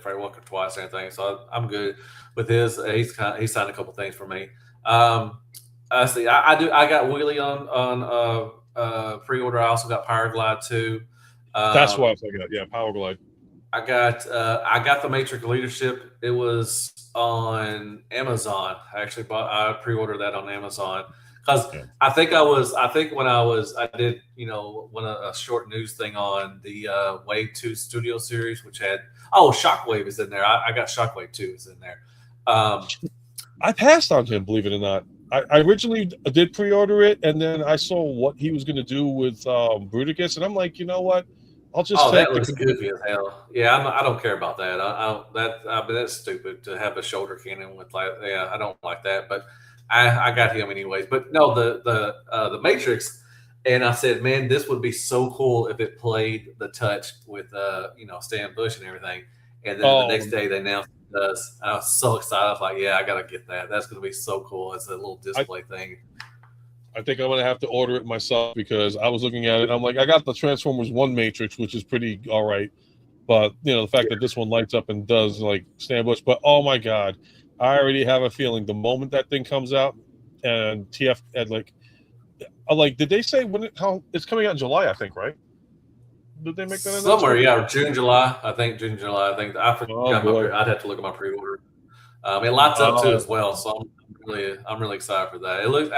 Frank Walker twice and everything, so I'm good with his. He signed a couple things for me. I see. I got Wheelie on pre-order. I also got Power Glide too. That's what I got. Yeah, Power Glide. I got the Matrix Leadership. It was on Amazon. I pre-ordered that on Amazon because I think when I did a short news thing on the Wave 2 Studio Series, which had Shockwave is in there. I got Shockwave 2 is in there. I passed on him, believe it or not. I originally did pre-order it, and then I saw what he was going to do with Bruticus, and I'm like, you know what? I'll just take that looks goofy as hell. Yeah, I don't care about that. That's stupid to have a shoulder cannon with I don't like that. But I got him anyways. But no, the Matrix, and I said, man, this would be so cool if it played the touch with Stan Bush and everything. And then the next day they announced it does. I was so excited. I was like, yeah, I gotta get that. That's gonna be so cool. It's a little display thing. I think I'm going to have to order it myself because I was looking at it. I'm like, I got the Transformers 1 Matrix, which is pretty all right. But, the fact that this one lights up and does like Stan Bush. But, oh, my God, I already have a feeling the moment that thing comes out and TF, and did they say how it's coming out in July, I think, right? Did they make that somewhere? Yeah, June, July. I think June, July. I forgot. I'd have to look at my pre-order. It lights up too as well, so I'm really excited for that. It looks.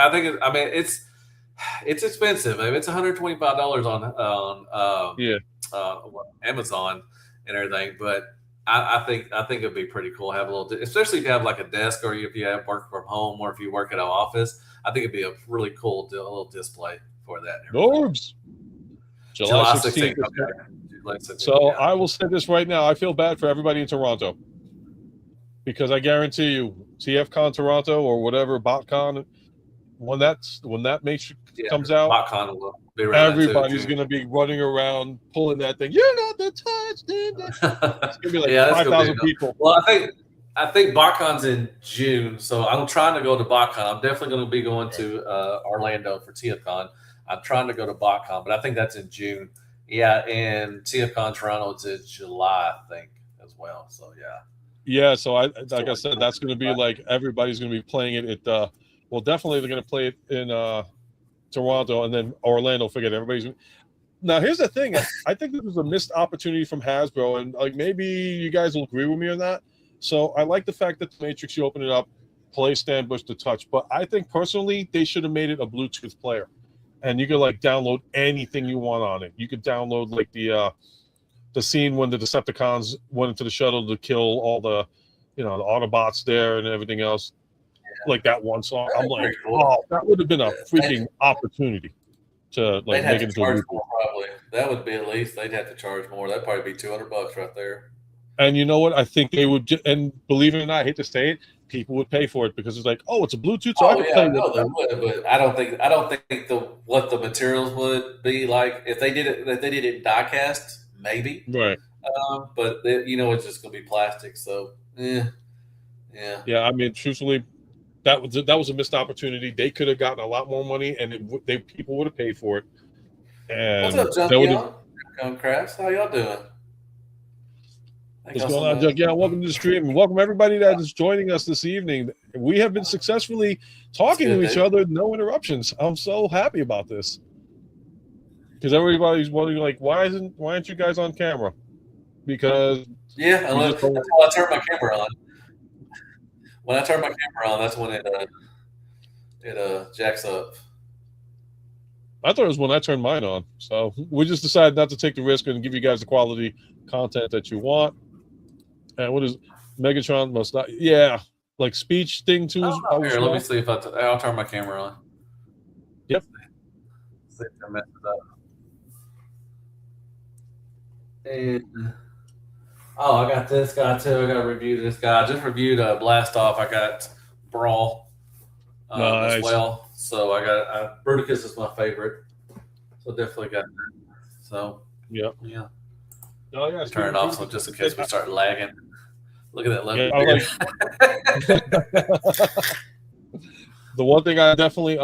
It's expensive. It's $125 on Amazon and everything, but I think it'd be pretty cool to have a little, especially if you have like a desk or if you have work from home or if you work at an office. I think it'd be a really cool little display for that. Norbs. July 16th. So I will say this right now. I feel bad for everybody in Toronto. Because I guarantee you, TFCon Toronto or whatever BotCon, when that Matrix comes out, BotCon will be everybody's going to be running around pulling that thing. You're not the touch. It's going to be like 5,000 people. Well, I think BotCon's in June, so I'm trying to go to BotCon. I'm definitely going to be going to Orlando for TFCon. I'm trying to go to BotCon, but I think that's in June. Yeah, and TFCon Toronto is in July, I think, as well. So yeah. Yeah, so I said, that's going to be like everybody's going to be playing it at definitely they're going to play it in Toronto and then Orlando. Forget everybody's. Now here's the thing, I think this was a missed opportunity from Hasbro, and like maybe you guys will agree with me on that. So I like the fact that the Matrix, you open it up, play Stan Bush to touch, but I think personally they should have made it a Bluetooth player, and you could like download anything you want on it. You could download like the scene when the Decepticons went into the shuttle to kill all the Autobots there and everything else, like that one song. I'm like, oh, that would have been a freaking opportunity to like make it into a more, probably. That would be at least they'd have to charge more. That'd probably be $200 right there. And you know what? I think they would. And believe it or not, I hate to say it, people would pay for it because it's like, oh, it's a Bluetooth, so I can play with it. But I don't think what the materials would be like if they did it die-cast. Maybe, right? But it's just gonna be plastic. So, yeah. I mean, truthfully, that was a missed opportunity. They could have gotten a lot more money, and people would have paid for it. And what's up, Junkie? Crafts, how y'all doing? What's going on, Junkie? Welcome to the stream, and welcome everybody that is joining us this evening. We have been successfully talking to each other, no interruptions. I'm so happy about this. Because everybody's wondering, like, why aren't you guys on camera? Because until I turn my camera on. When I turn my camera on, that's when it jacks up. I thought it was when I turned mine on. So we just decided not to take the risk and give you guys the quality content that you want. And Megatron must not. Yeah, like speech thing too. Oh, here, let me see if I'll turn my camera on. Yep. See if I messed it up. And I got this guy too. I got to review this guy. I just reviewed Blast Off. I got Brawl Nice. as well. So I got Bruticus is my favorite. So definitely got that. So yeah. Oh yeah. Turn it off so just in case we start lagging. Look at that logo. The one thing I definitely,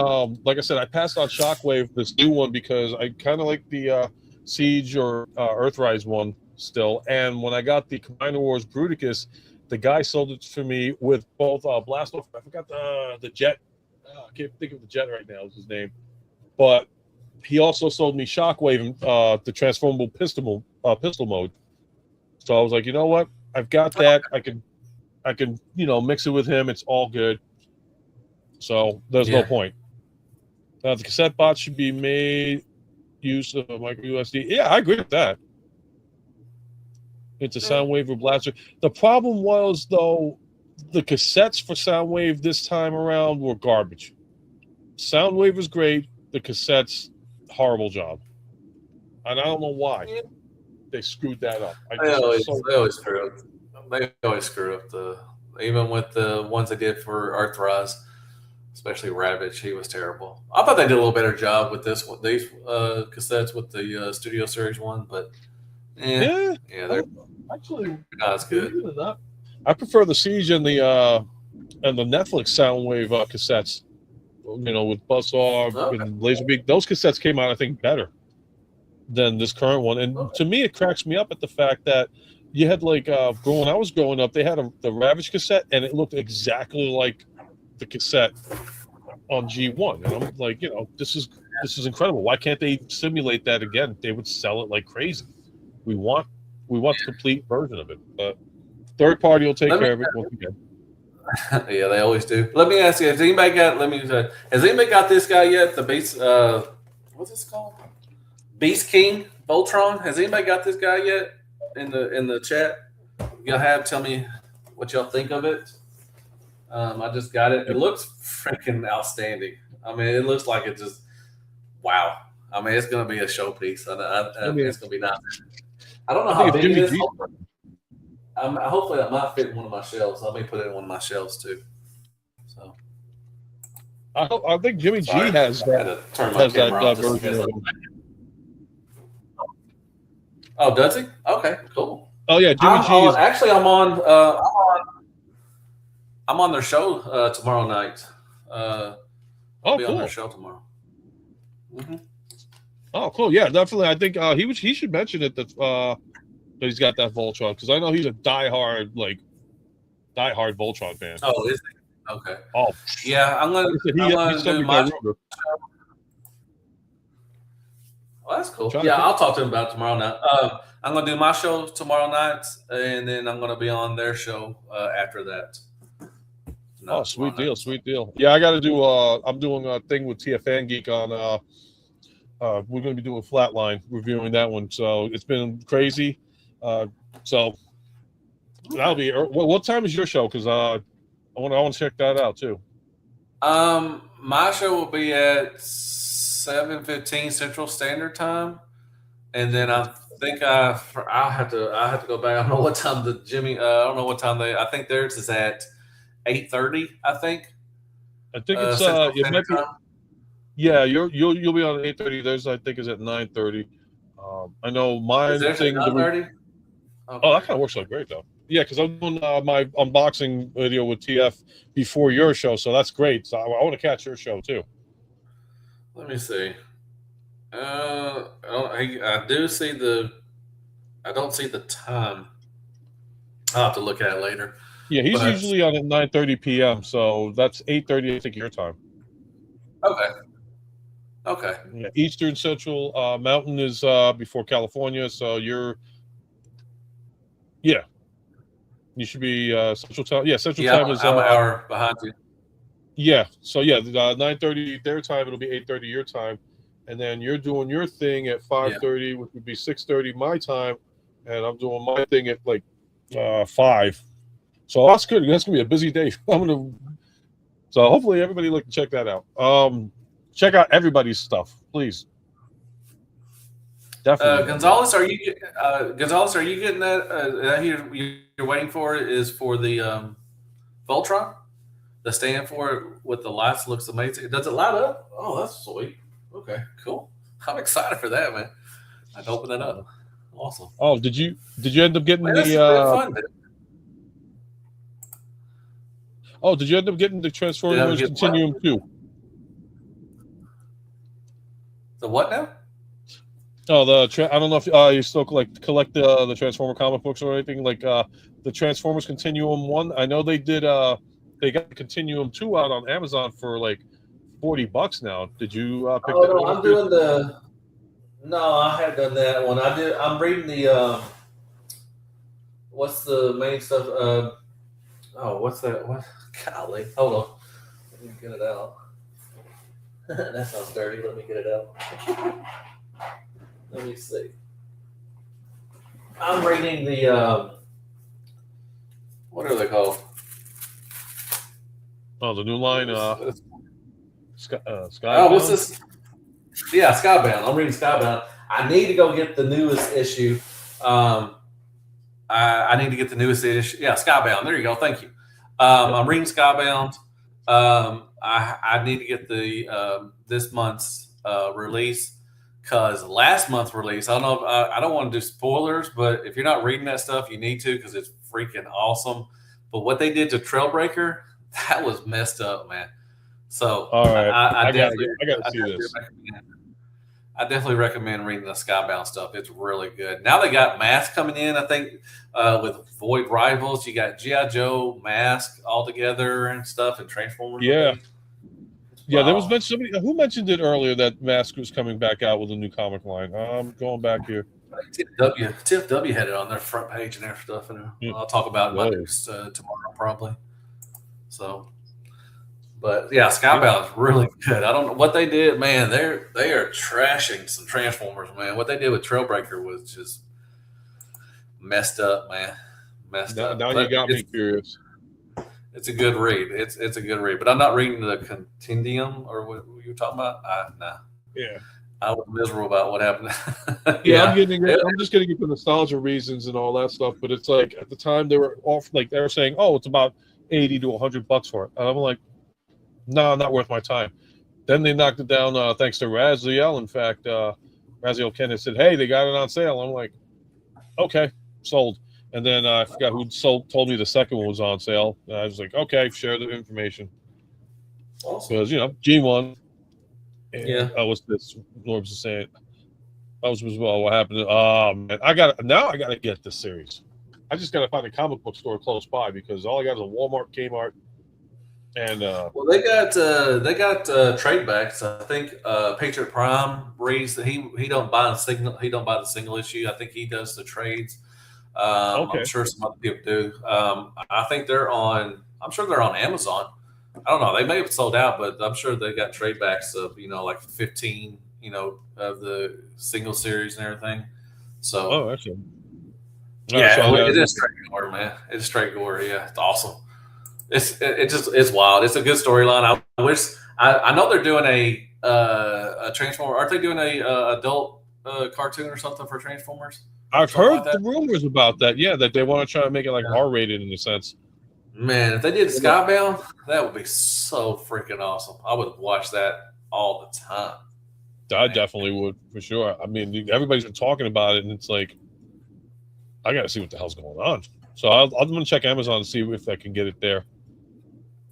like I said, I passed on Shockwave, this new one, because I kind of like the Siege or Earthrise one still. And when I got the Combiner Wars Bruticus, the guy sold it for me with both Blast Off. I forgot the Jet. I can't think of the Jet right now. Is his name, but he also sold me Shockwave, the transformable pistol mode. So I was like, you know what? I've got that. I can mix it with him. It's all good. So there's no point. The cassette bot should be made use of a micro USB. Yeah, I agree with that. It's a Soundwave or Blaster. The problem was, though, the cassettes for Soundwave this time around were garbage. Soundwave was great. The cassettes, horrible job. And I don't know why they screwed that up. They always screw up. They always screw up even with the ones they did for Earthrise, especially Ravage. He was terrible. I thought they did a little better job with these cassettes with the Studio Series one, but they're actually not as good. I prefer the Siege and the Netflix Soundwave cassettes. With Buzzsaw and Laserbeak. Those cassettes came out, I think, better than this current one. And to me, it cracks me up at the fact that you had when I was growing up, they had the Ravage cassette, and it looked exactly like the cassette on G1. And I'm like, this is incredible. Why can't they simulate that again? They would sell it like crazy. We want the complete version of it. But third party will take care of it once again. Yeah, they always do. Let me ask you: has anybody got this guy yet? The Beast, what's this called? Beast King Voltron. Has anybody got this guy yet? In the chat, tell me what y'all think of it. I just got it. It looks freaking outstanding. I mean, it looks like it just wow. I mean, it's going to be a showpiece. It's going to be nice. I don't know how big it is. Hopefully, that might fit in one of my shelves. I may put it in one of my shelves too. So, I think Jimmy G has that version of him. Oh, does he? Okay, cool. Oh yeah, Jimmy G. Actually, I'm on their show tomorrow night. I'll be on their show tomorrow. Mm-hmm. Oh, cool. Yeah, definitely. I think he should mention it that he's got that Voltron, because I know he's a diehard Voltron fan. Oh, is he? Okay. Oh, yeah. I'm gonna do my. Well, that's cool. Yeah, I'll talk to him about it tomorrow night. I'm going to do my show tomorrow night, and then I'm going to be on their show after that. Sweet deal. Yeah, I got to do. I'm doing a thing with TFN Geek on. We're going to be doing Flatline, reviewing that one. So it's been crazy. So that'll be. What time is your show? Because I want to check that out too. My show will be at 7:15 Central Standard Time, and then I think I'll have to go back. I don't know what time I don't know what time I think theirs is at 8:30. I think it's it might be. Yeah, you'll be on 8:30. Theirs I think is at 9:30. I know mine thing. 9:30. Oh, that kind of works out great though. Yeah, because I'm doing my unboxing video with TF before your show, so that's great. So I want to catch your show too. Let me see. I do see I don't see the time. I'll have to look at it later. Yeah, he's usually on at 9:30 p.m. So that's 8:30, I think, your time. Okay. Yeah, Eastern Central Mountain is before California, so you're. Yeah. You should be Central Time. Yeah, Central Time is. I'm an hour behind you. Yeah. So 9:30 their time. It'll be 8:30 your time, and then you're doing your thing at 5:30, which would be 6:30 my time, and I'm doing my thing at like 5. So that's good. That's gonna be a busy day. So hopefully everybody like So hopefully everybody like to check that out. Check out everybody's stuff, please. Definitely. Gonzalez, are you getting that? You're waiting for it is for the Voltron, the stand for it with the lights. Looks amazing. Does it light up? Oh, that's sweet. Okay, cool. I'm excited for that, man. I'd open that up. Awesome. Oh, did you end up getting Man, that's fun, man. Oh, did you end up getting the Transformers Continuum too? The what now? Oh, I don't know if you still collect the Transformer comic books or anything like the Transformers Continuum 1. I know they did. They got Continuum 2 out on Amazon for like $40 now. Did you pick that one? I'm doing the. No, I haven't done that one. I'm reading the. What's the main stuff? What's that? What? Golly, hold on. Let me get it out. That sounds dirty. Let me get it out. Let me see. I'm reading the. What are they called? Oh, the new line. Skybound. Oh, what's this? Yeah, Skybound. I'm reading Skybound. I need to go get the newest issue. I need to get the newest issue. Yeah, Skybound. There you go. Thank you. I'm reading Skybound. I need to get the this month's release because last month's release. I don't know. I don't want to do spoilers, but if you're not reading that stuff, you need to because it's freaking awesome. But what they did to Trailbreaker, that was messed up, man. So all right, I definitely see this. I definitely recommend reading the Skybound stuff. It's really good. Now they got Mask coming in, I think, with Void Rivals. You got G.I. Joe, Mask all together and stuff, and Transformers. Yeah. Yeah, there was somebody who mentioned it earlier that Mask was coming back out with a new comic line. I'm going back here. TFW had it on their front page and their stuff, and I'll talk about it tomorrow probably. So, but yeah, Skybound is really good. I don't know what they did, man. They are trashing some Transformers, man. What they did with Trailbreaker was just messed up, man. Messed up. Now you got me curious. It's a good read. It's a good read, but I'm not reading the Continuum or what you were talking about. Nah. Yeah. I was miserable about what happened. Yeah, I'm just getting it for nostalgia reasons and all that stuff. But it's like at the time they were saying, oh, it's about $80 to $100 for it, and I'm like, no, not worth my time. Then they knocked it down thanks to Raziel. In fact, Raziel Kenneth said, hey, they got it on sale. I'm like, okay, sold. And then I forgot who told me the second one was on sale. And I was like, okay, share the information. Because, G1. Yeah. What's this? Norbs is saying. What happened? Oh, man. I got to get this series. I just got to find a comic book store close by because all I got is a Walmart, Kmart, and well, they got trade backs. I think Patriot Prime reads that he don't buy the single issue. I think he does the trades. Okay. I'm sure some other people do. I think I'm sure they're on Amazon. I don't know. They may have sold out, but I'm sure they got trade backs of like 15 of the single series and everything. So actually. Yeah, it is straight gore, man. It's straight gore. Yeah, it's awesome. It's wild. It's a good storyline. I know they're doing a Transformer. Aren't they doing a adult cartoon or something for Transformers? I've heard the rumors about that. Yeah, that they want to try to make it like R-rated in a sense. Man, if they did Skybound, that would be so freaking awesome. I would watch that all the time. I definitely would, for sure. I mean, everybody's been talking about it, and it's like, I got to see what the hell's going on. So I'm going to check Amazon to see if I can get it there.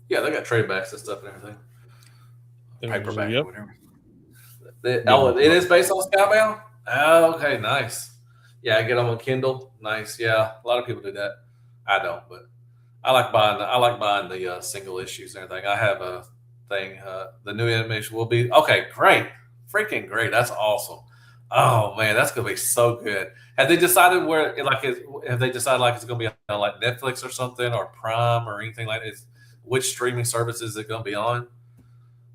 Yeah, they got trade backs and stuff and everything. Paperback, yep. Whatever. It is based on Skybound? Oh, okay, nice. Yeah, I get them on Kindle. Nice. Yeah, a lot of people do that. I don't, but I like buying the single issues and everything. I have a thing. The new animation will be okay. Great, freaking great. That's awesome. Oh man, that's gonna be so good. Have they decided have they decided like it's gonna be on like Netflix or something or Prime or anything like this? Which streaming service is it gonna be on?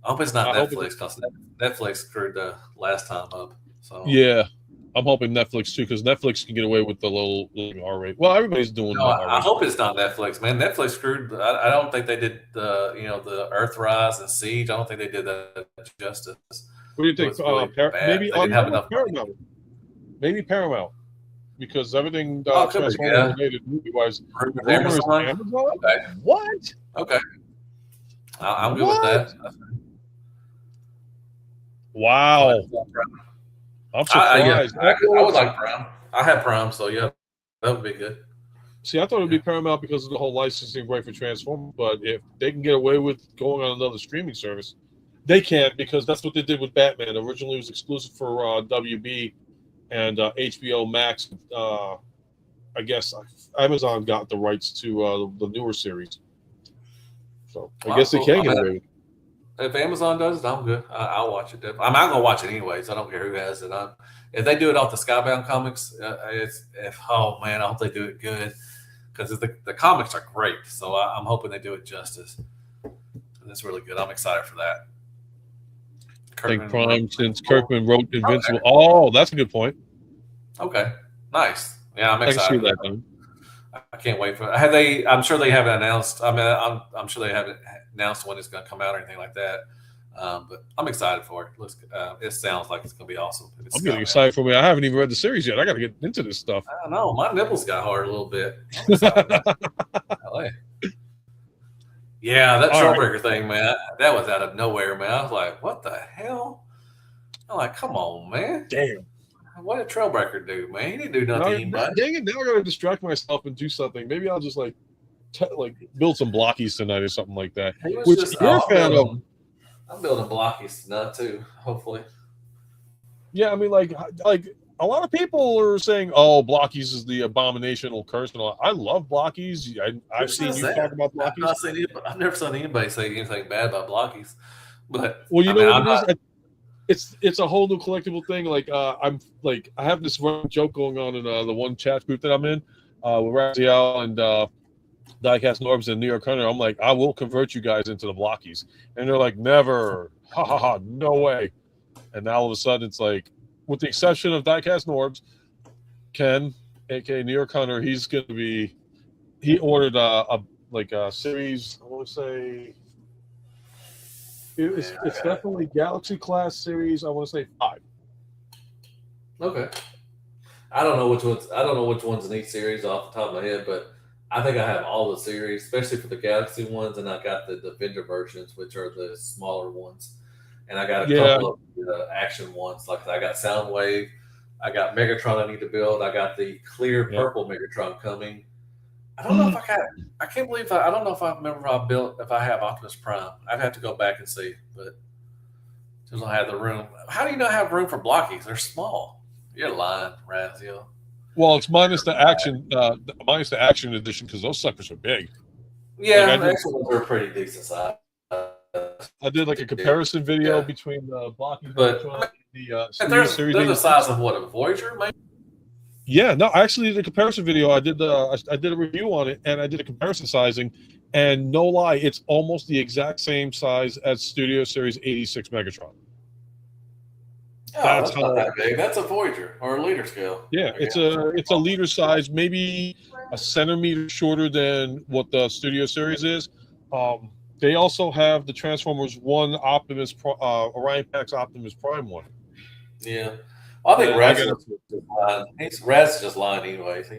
I hope it's not Netflix because Netflix screwed the last time up. So yeah, I'm hoping Netflix too, because Netflix can get away with the little R rate. Well, everybody's doing No, the I R hope it's not Netflix, man. Netflix screwed. I don't think they did the Earthrise and Siege. I don't think they did that justice. What do you It think? was really bad. Maybe They didn't have enough money. Paramount. Maybe Paramount, because everything Oh, could be, Transformer yeah. related movie wise. Amazon. Okay. What? Okay. I'm good with that. Wow. I'm surprised. I would like Prime. I have Prime, so yeah, that would be good. See, I thought it would be Paramount because of the whole licensing right for Transformers, but if they can get away with going on another streaming service, they can't, because that's what they did with Batman. Originally, it was exclusive for WB and HBO Max. I guess Amazon got the rights to the newer series, so I guess they can get away with it. If Amazon does it, I'm good. I'll watch it. I'm not gonna watch it anyways. I don't care who has it. If they do it off the Skybound comics, oh man, I hope they do it good, because the comics are great. So I'm hoping they do it justice. It's really good. I'm excited for that. I think Prime, since Kirkman wrote Invincible. Oh, that's a good point. Okay, nice. Yeah, I'm excited. I can see that. Then. I can't wait for it. I'm sure they haven't announced. I mean, I'm sure they haven't announced when it's going to come out or anything like that. But I'm excited for it. It sounds like it's going to be awesome. I'm getting excited for me. I haven't even read the series yet. I got to get into this stuff. I don't know. My nipples got hard a little bit. Yeah, that Trailbreaker thing, man. That was out of nowhere, man. I was like, what the hell? I'm like, come on, man. Damn. What did Trailbreaker do, man? He didn't do nothing. Dang it! Now I got to distract myself and do something. Maybe I'll just build some blockies tonight or something like that. Which you're a fan of. I'm building blockies tonight too. Hopefully. Yeah, I mean, like a lot of people are saying, "Oh, blockies is the abominational curse," and all. I love blockies. I've seen you talk about blockies. I've never seen anybody say anything bad about blockies. But well, you know what it is. It's a whole new collectible thing. I have this running joke going on in the one chat group that I'm in with Raziel and Diecast Norbs and New York Hunter. I'm like, I will convert you guys into the blockies, and they're like, never, ha ha ha, no way. And now all of a sudden, it's like, with the exception of Diecast Norbs, Ken, aka New York Hunter, he's going to be. He ordered a series. I want to say. It's definitely Galaxy Class series. I want to say 5. Okay. I don't know which ones in each series off the top of my head, but I think I have all the series, especially for the Galaxy ones, and I got the Defender versions, which are the smaller ones, and I got a couple of the action ones. Like I got Soundwave, I got Megatron. I need to build. I got the clear purple Megatron coming. I don't know if I can't believe I don't know if I remember if I have Optimus Prime. I'd have to go back and see, but just don't have the room. How do you not have room for blockies? They're small. You're lying, Raziel. Well, it's minus the action edition, because those suckers are big. Yeah, the action ones are pretty decent size. I did a comparison video between the blockies and the series. They're the size of what, a Voyager, maybe? Yeah, no, I actually did a comparison video. I did a review on it, and I did a comparison sizing, and no lie, it's almost the exact same size as Studio Series 86 Megatron. Oh, that's not that big. That's a Voyager or a liter scale. Yeah, it's a liter size, maybe a centimeter shorter than what the Studio Series is. They also have the Transformers 1 Optimus Orion Pax Optimus Prime one. Yeah. I think Raz is just lying anyways.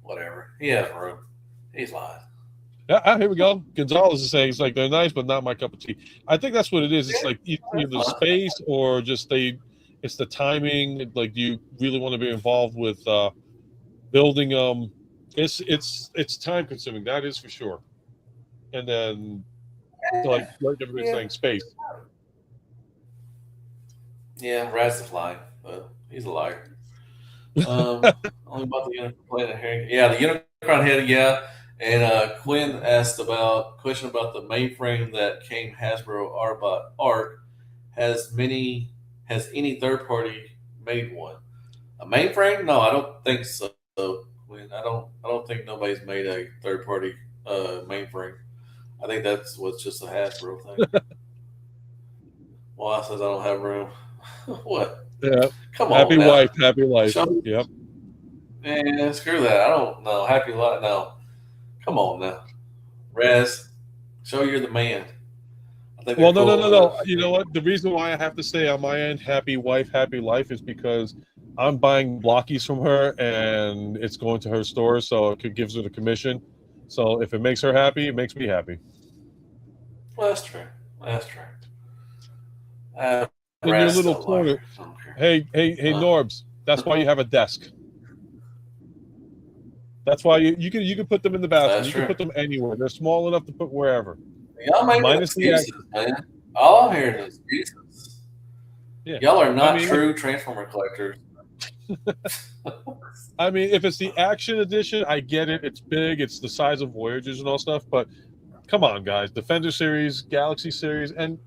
Whatever. He has room. He's lying. Yeah, here we go. Gonzalez is saying it's like they're nice, but not my cup of tea. I think that's what it is. It's like either the space or just it's the timing. Like, do you really want to be involved with building them? It's time consuming. That is for sure. And then like everybody's saying, space. Yeah, Raz is lying, but he's a liar. Only about the Unicron planet here. Yeah, the Unicron head, yeah. And Quinn asked question about the mainframe that came Hasbro Arc. Has any third party made one? A mainframe? No, I don't think so. Quinn, I don't think nobody's made a third party mainframe. I think that's what's just a Hasbro thing. Well, I says I don't have room. What? Yeah. Come Happy on now. wife, happy life. Show, Yep. man, screw that. I don't know. Happy life. No. Come on now. Rez, show you're the man. I think Well, they're no, no, cool. no, no. You know what? The reason why I have to say on my end, happy wife, happy life, is because I'm buying blockies from her, and it's going to her store, so it gives her the commission. So if it makes her happy, it makes me happy. Well, that's true. That's true. Uh, In your Raz little don't like corner, her. I don't care. hey, Norbs. That's why you have a desk. That's why you can put them in the bathroom. That's You true. can put them anywhere. They're small enough to put wherever. Y'all making Minus the excuses, man. All I'm hearing is excuses. Yeah. Y'all are not I mean, true Transformer collectors. I mean, if it's the action edition, I get it. It's big. It's the size of Voyagers and all stuff. But come on, guys. Defender series, Galaxy series, and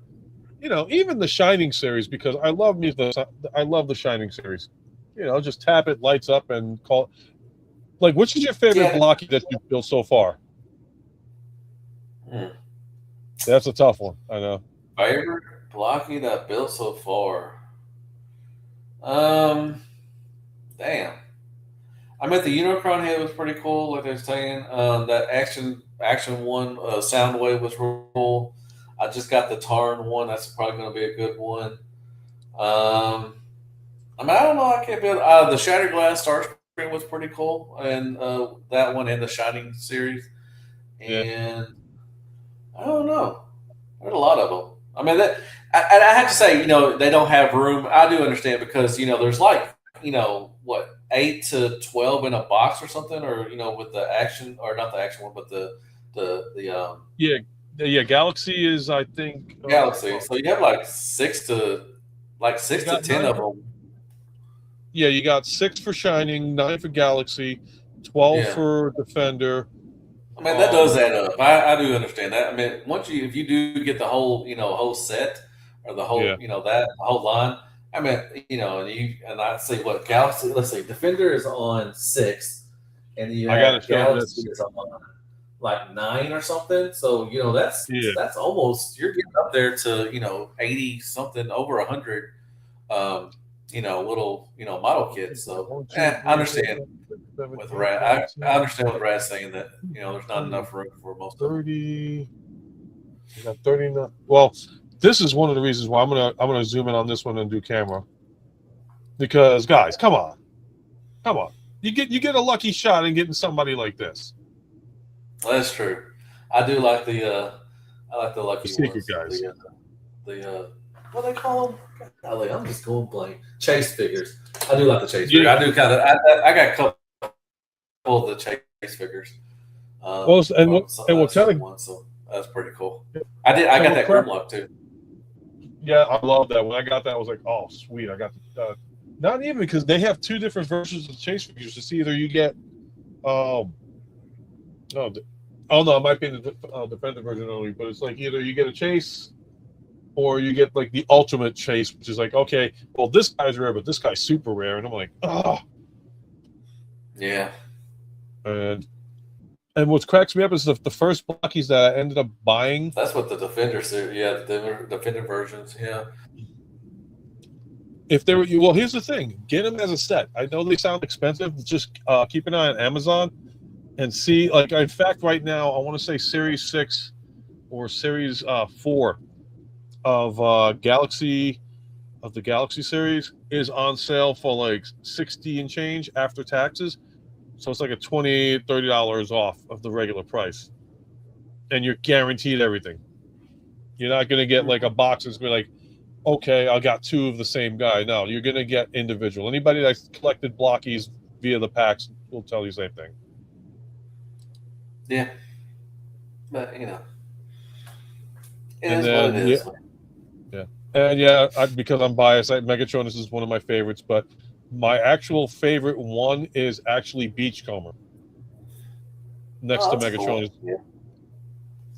even the Shining series, because I love the Shining series. Just tap it, lights up, and call. Like, which is your favorite blocky that you've built so far? That's a tough one. I know. Favorite blocky that I built so far? Damn. I meant the Unicron head was pretty cool, like they're saying. That action one, Soundwave was cool. I just got the Tarn one. That's probably going to be a good one. I mean, I don't know. I can't build. The Shattered Glass Starscream was pretty cool, and that one and the Shining series. And I don't know. There's a lot of them. I mean, I have to say, they don't have room. I do understand because there's like what 8 to 12 in a box or something, or with the action, or not the action one, but the Galaxy is, I think, Galaxy. So you have like 6 to 10 of them. Yeah, you got 6 for Shining, 9 for Galaxy, 12 for Defender. I mean, that does add up. I do understand that. I mean, if you do get the whole whole set, or the whole the whole line. I mean, and I say what Galaxy. Let's see, Defender is on 6, and you have Galaxy is on like 9 or something. So that's almost, you're getting up there to 80 something, over 100. Little model kits. So I understand with Rad. I understand what Rad's saying, that there's not enough room for most of them. 30. You got 39. Well, this is one of the reasons why I'm gonna zoom in on this one and do camera, because guys, come on, you get a lucky shot in getting somebody like this. That's true. I do like the lucky secret ones. Guys. The what do they call them? Golly, I'm just going blank. Chase figures. I do like the chase figures. I do kind of. I got a couple of the chase figures. What kind of one? So that's pretty cool. I got that Grimlock too. Yeah, I love that. When I got that, I was like, "Oh, sweet!" I got not even, because they have 2 different versions of chase figures. It's either you get, no, it might be the Defender version only, but it's like either you get a chase, or you get like the ultimate chase, which is like, okay, well, this guy's rare, but this guy's super rare, and I'm like, oh, yeah. And what cracks me up is the first blockies that I ended up buying. That's what the Defender series, the Defender versions, yeah. If they were, well, here's the thing: get them as a set. I know they sound expensive. Just keep an eye on Amazon and see. Like, in fact, right now, I want to say Series 6 or Series 4 of the Galaxy series is on sale for like $60 and change after taxes. So it's like a $20, $30 off of the regular price, and you're guaranteed everything. You're not going to get like a box that's going to be like, okay, I got 2 of the same guy. No, you're going to get individual. Anybody that's collected blockies via the packs will tell you the same thing. Yeah, but it and is then, what it is. And because I'm biased, Megatronus is one of my favorites, but my actual favorite one is actually Beachcomber, next to Megatronus. Cool. Yeah.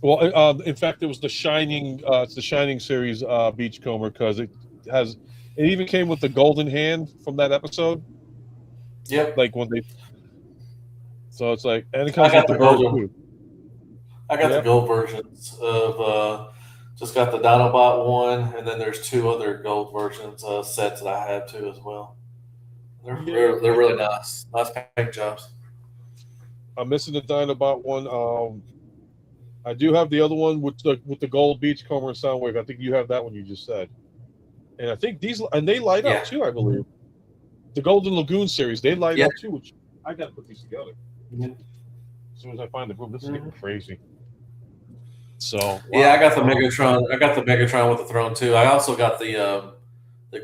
Well, in fact, it was the Shining. It's the Shining series Beachcomber, because it even came with the golden hand from that episode. Yep. Like when they. So it's like, and it comes with the bird too. I got the gold versions of Just got the Dinobot one, and then there's two other gold versions sets that I have too as well. They're really nice paint jobs. I'm missing the Dinobot one. I do have the other one with the gold beachcomber and Soundwave. I think you have that one you just said, and I think they light up too. I believe the Golden Lagoon series, they light up too. Which I got to put these together as soon as I find the room. This is getting crazy. So yeah, I got the Megatron. I got the Megatron with the throne too. I also got the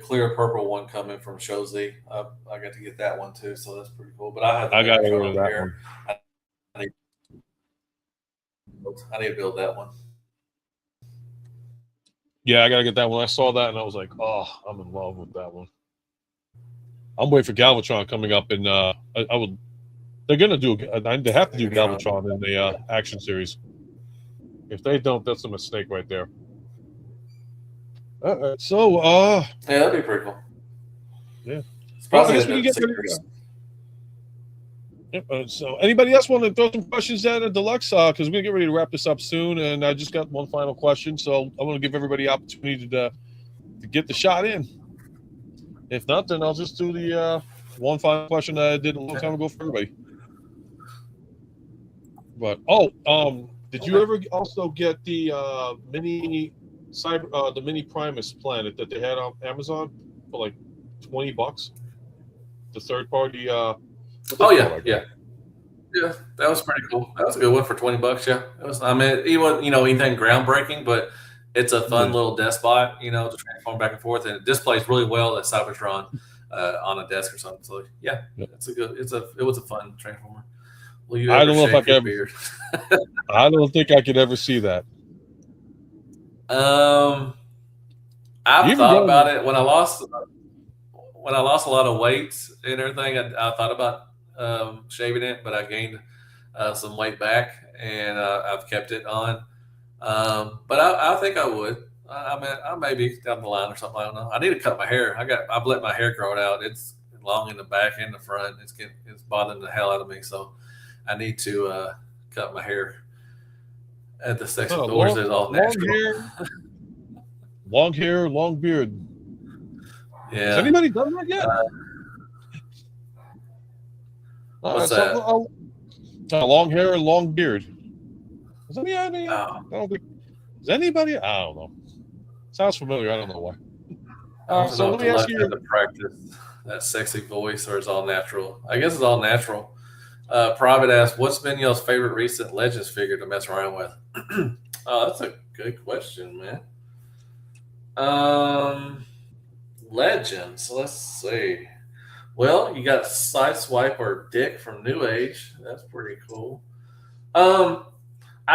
clear purple one coming from Shozi. I got to get that one too, so that's pretty cool. But I got to order that one. I need to build that one. Yeah, I gotta get that one. I saw that and I was like, oh, I'm in love with that one. I'm waiting for Galvatron coming up, and they're gonna do. They have to do Galvatron in the action series. If they don't, that's a mistake right there. So yeah, that'd be pretty cool. Yeah. Well, I guess we can get so anybody else want to throw some questions at Deluxe? Because we're gonna get ready to wrap this up soon, and I just got one final question, so I want to give everybody opportunity to get the shot in. If not, then I'll just do the one final question that I did a long time ago for everybody. But did you ever also get the mini Primus planet that they had on Amazon for like $20? The third party. Yeah, that was pretty cool. That was a good one for $20. Yeah, it was. I mean, it wasn't anything groundbreaking, but it's a fun little despot, to transform back and forth, and it displays really well at Cybertron on a desk or something. So yeah, it's a good. It was a fun transformer. Will you I don't know if I could ever. I don't think I could ever see that. I've thought about it when I lost a lot of weight and everything. I thought about shaving it, but I gained some weight back, and I've kept it on. But I think I would. I may be down the line or something. I don't know. I need to cut my hair. I've let my hair grow out. It's long in the back and the front. It's bothering the hell out of me. So I need to cut my hair at the section doors. It's all natural. Long hair, long beard. Yeah. Has anybody done that yet? What's that? Long hair and long beard. Is anybody? I don't think. Is anybody? I don't know. Sounds familiar. I don't know why. So let me ask you. To practice that sexy voice, or it's all natural? I guess it's all natural. Private asks, "What's been y'all's favorite recent Legends figure to mess around with?" That's a good question, man. Legends. Let's see. Well, you got Sideswipe or Dick from New Age. That's pretty cool. I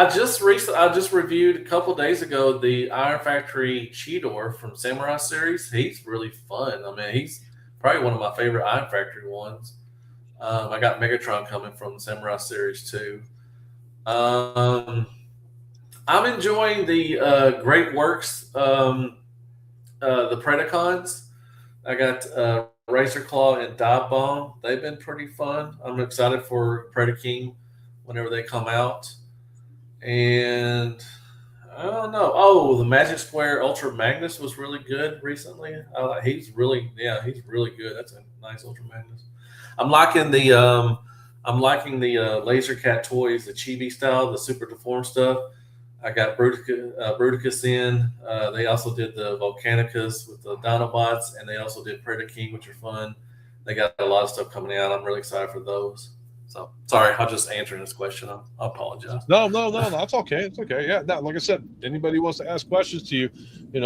just reviewed a couple days ago the Iron Factory Cheetor from Samurai series. He's really fun. I mean, he's probably one of my favorite Iron Factory ones. I got Megatron coming from the Samurai series too. I'm enjoying the Great Works, the Predacons. I got Razor Claw and Dive Bomb. They've been pretty fun. I'm excited for Predaking whenever they come out. And I don't know. Oh, the Magic Square Ultra Magnus was really good recently. He's really good. That's a nice Ultra Magnus. I'm liking the Laser Cat toys, the Chibi style, the super deformed stuff. I got Bruticus in. They also did the Volcanicus with the Dinobots, and they also did Predaking, which are fun. They got a lot of stuff coming out. I'm really excited for those. So sorry, I'll just answer this question. I apologize. No, it's okay. It's okay. Yeah, like I said, anybody wants to ask questions to you,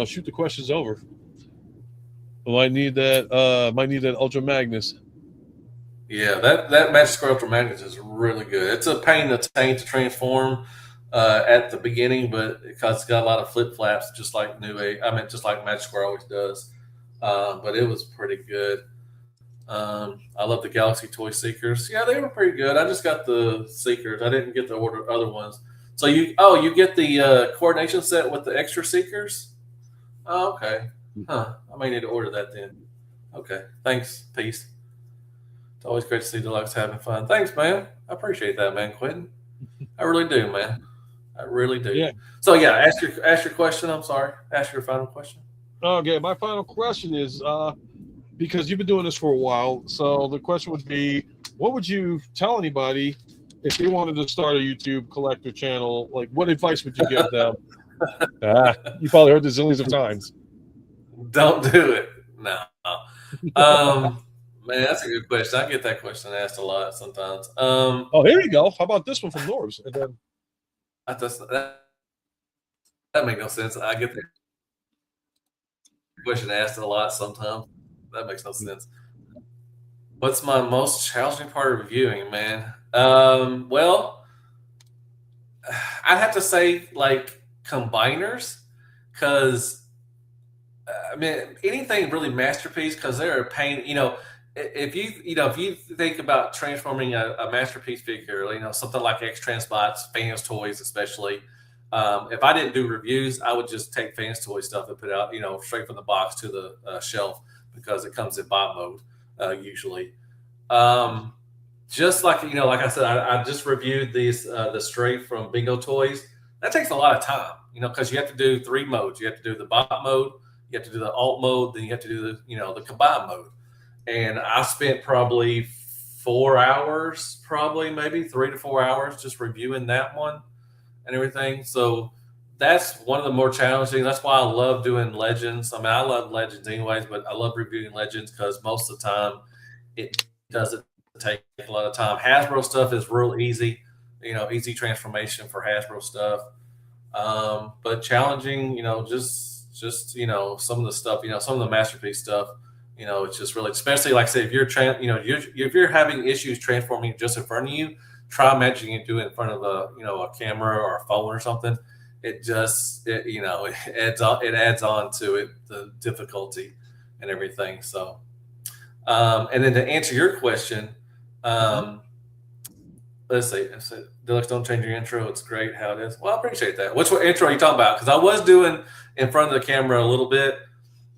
shoot the questions over. Might need that Ultra Magnus. Yeah, that Magic Square Ultra Magnus is really good. It's a pain to transform at the beginning, but because it's got a lot of flip flaps, just like just like Magic Square always does. But it was pretty good. I love the Galaxy Toy Seekers. Yeah, they were pretty good. I just got the Seekers. I didn't get the other ones. So you get the coordination set with the extra Seekers? Oh, okay. Huh. I may need to order that then. Okay. Thanks. Peace. It's always great to see Deluxe having fun. Thanks, man. I appreciate that, man, Quentin. I really do, man. I really do. Yeah. So yeah, ask your question. I'm sorry. Ask your final question. Okay. My final question is because you've been doing this for a while, so the question would be, what would you tell anybody if they wanted to start a YouTube collector channel? Like, what advice would you give them? You probably heard this zillions of times. Don't do it. No. Man, that's a good question. I get that question asked a lot sometimes. Oh, here you go. How about this one from Norbs? And then that makes no sense. I get the question asked a lot sometimes. That makes no sense. What's my most challenging part of reviewing, man? Well, I'd have to say like combiners, because I mean anything really masterpiece, because they're a pain. If you think about transforming a masterpiece figure, something like X Transbots, Fans Toys, especially. If I didn't do reviews, I would just take Fans Toy stuff and put it out, straight from the box to the shelf, because it comes in bot mode usually. Just like like I said, I just reviewed the straight from Bingo Toys. That takes a lot of time, because you have to do 3 modes. You have to do the bot mode, you have to do the alt mode, then you have to do the combine mode. And I spent probably 4 hours, maybe 3 to 4 hours, just reviewing that one and everything. So that's one of the more challenging. That's why I love doing Legends. I mean, I love Legends anyways, but I love reviewing Legends because most of the time it doesn't take a lot of time. Hasbro stuff is real easy, easy transformation for Hasbro stuff. But challenging, just some of the stuff, some of the masterpiece stuff. It's just really, especially like I said, if you're having issues transforming just in front of you, try imagining you do it in front of a camera or a phone or something. It adds on to it, the difficulty and everything. So, and then to answer your question, let's see. Deluxe, don't change your intro. It's great how it is. Well, I appreciate that. What intro are you talking about? Because I was doing in front of the camera a little bit.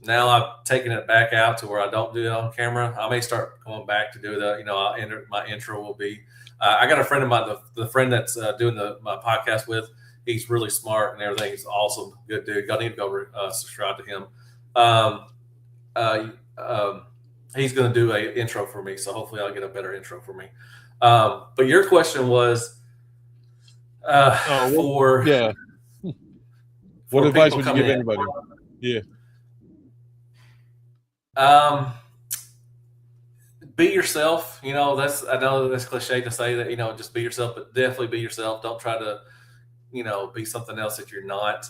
Now I've taken it back out to where I don't do it on camera. I may start going back to do that. I'll enter, my intro will be. I got a friend of mine, the friend that's doing my podcast with. He's really smart and everything. He's awesome, good dude. I need to go subscribe to him. He's going to do an intro for me, so hopefully I'll get a better intro for me. But your question was for what advice would you give anybody? Yeah. Be yourself. I know that's cliche to say that, just be yourself, but definitely be yourself. Don't try to, be something else that you're not.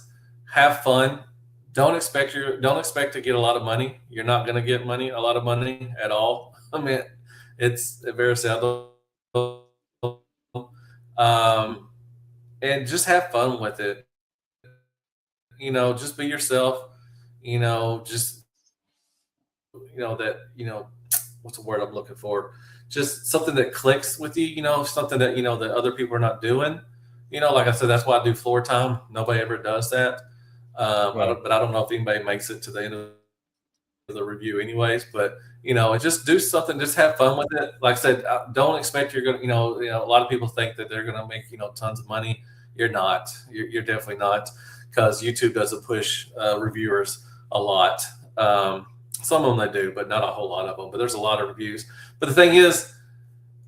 Have fun. Don't expect to get a lot of money. You're not going to get a lot of money at all. I mean, it's very sad. And just have fun with it. Just be yourself. What's the word I'm looking for? Just something that clicks with you, something that, that other people are not doing. Like I said, that's why I do floor time. Nobody ever does that. Right. But I don't know if anybody makes it to the end of the review anyways, but, just do something, just have fun with it. Like I said, don't expect you're going to, a lot of people think that they're going to make, tons of money. You're not, you're definitely not, because YouTube doesn't push reviewers a lot. Some of them they do, but not a whole lot of them. But there's a lot of reviews. But the thing is,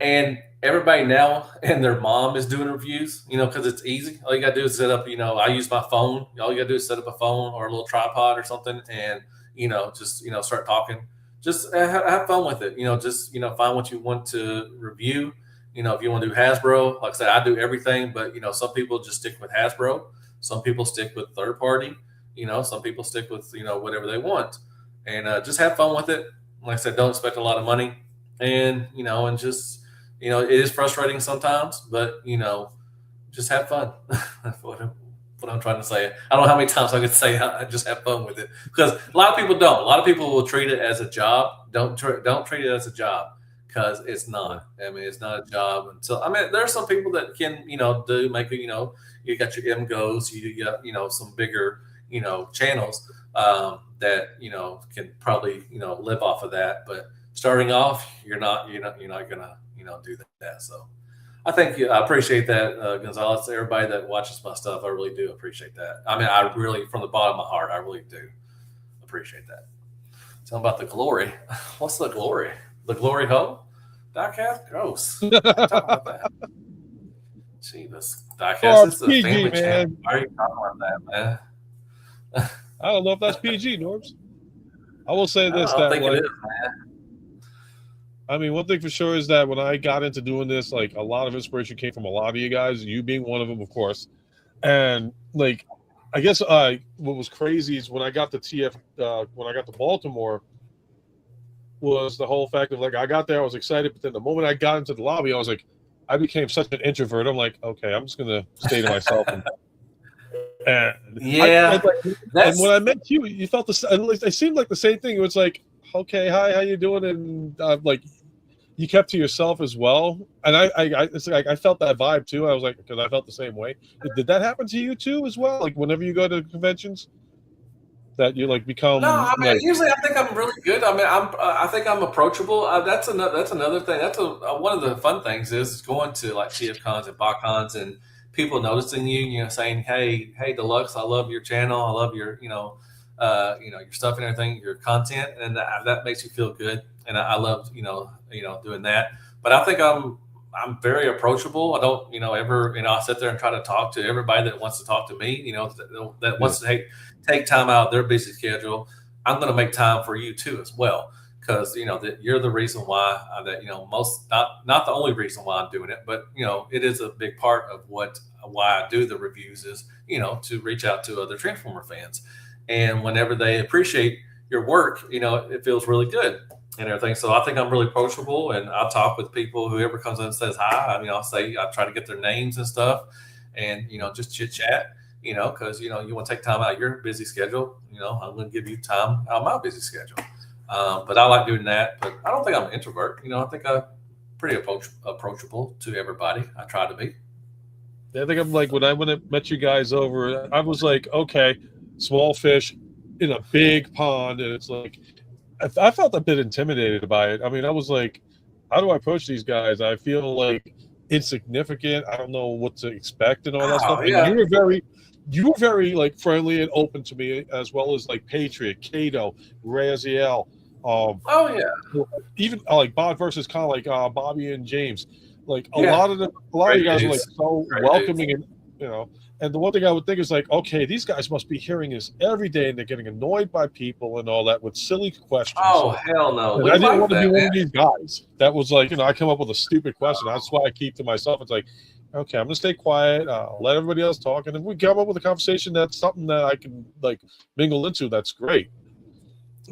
and everybody now and their mom is doing reviews, because it's easy. All you got to do is set up, I use my phone. All you got to do is set up a phone or a little tripod or something and, just, start talking. Just have fun with it. Just, find what you want to review. If you want to do Hasbro, like I said, I do everything. But, some people just stick with Hasbro. Some people stick with third party. Some people stick with, whatever they want. And just have fun with it. Like I said, don't expect a lot of money. And, and just, it is frustrating sometimes, but, just have fun. That's what I'm trying to say. I don't know how many times I could say just have fun with it. Because a lot of people don't. A lot of people will treat it as a job. Don't treat it as a job, because it's not. I mean, it's not a job until, there are some people that can, do make, you got your MGOs, you got, some bigger, channels. That can probably live off of that, but starting off, you're not gonna do that. So I think I appreciate that, Gonzalez. Everybody that watches my stuff, I really do appreciate that. I mean, I really, from the bottom of my heart, I really do appreciate that. Tell them about the glory. What's the glory? The glory hole? Diecast? Gross. Talk about that. Jesus. Diecast is the PG, family man. channel. Why are you talking about that, man? I don't know if that's PG, Norbs. I will say this: I don't that think like, it is, man. I mean, one thing for sure is that when I got into doing this, like a lot of inspiration came from a lot of you guys, you being one of them, of course. And like, I guess what was crazy is when I got to when I got to Baltimore, was the whole fact of like I got there, I was excited, but then the moment I got into the lobby, I was like, I became such an introvert. I'm like, okay, I'm just gonna stay to myself. And Yeah, and when I met you, you felt the at least it seemed like the same thing. It was like, okay, hi, how you doing? And like you kept to yourself as well. And it's like I felt that vibe too. I was like, because I felt the same way. Did that happen to you too as well? Like whenever you go to conventions, that you like become. No, I mean, like, usually I think I'm really good. I mean, I think I'm approachable. That's another thing. That's one of the fun things is going to like TFCons and BotCons and people noticing you. You know, saying, hey, Deluxe, I love your channel. I love your, your stuff and everything, your content, and that makes you feel good. And I love, doing that. But I think I'm very approachable. I don't, ever, I sit there and try to talk to everybody that wants to talk to me, that wants to take time out of their busy schedule. I'm going to make time for you too, as well. Cause that you're the reason why not the only reason why I'm doing it, but it is a big part of why I do the reviews is, to reach out to other Transformer fans. And whenever they appreciate your work, it feels really good and everything. So I think I'm really approachable, and I'll talk with people, whoever comes in and says hi. I mean, I try to get their names and stuff, and just chit chat. Because you want to take time out of your busy schedule. I'm going to give you time out of my busy schedule. But I like doing that. But I don't think I'm an introvert. I think I'm pretty approachable to everybody. I try to be. I think I'm like when I met you guys over, I was like, okay, small fish in a big pond, and it's like I felt a bit intimidated by it. I mean, I was like, how do I approach these guys? I feel like insignificant. I don't know what to expect and all that stuff. Yeah. And you were very like friendly and open to me, as well as like Patriot, Kato, Raziel. Even like Bod versus Con, like Bobby and James. Like a lot of you guys are like so welcoming, and And the one thing I would think is like, okay, these guys must be hearing this every day, and they're getting annoyed by people and all that with silly questions. Oh, hell no! I didn't want to be one of these guys that was like, I come up with a stupid question. That's why I keep to myself. It's like, okay, I'm gonna stay quiet. Let everybody else talk, and if we come up with a conversation that's something that I can like mingle into, that's great.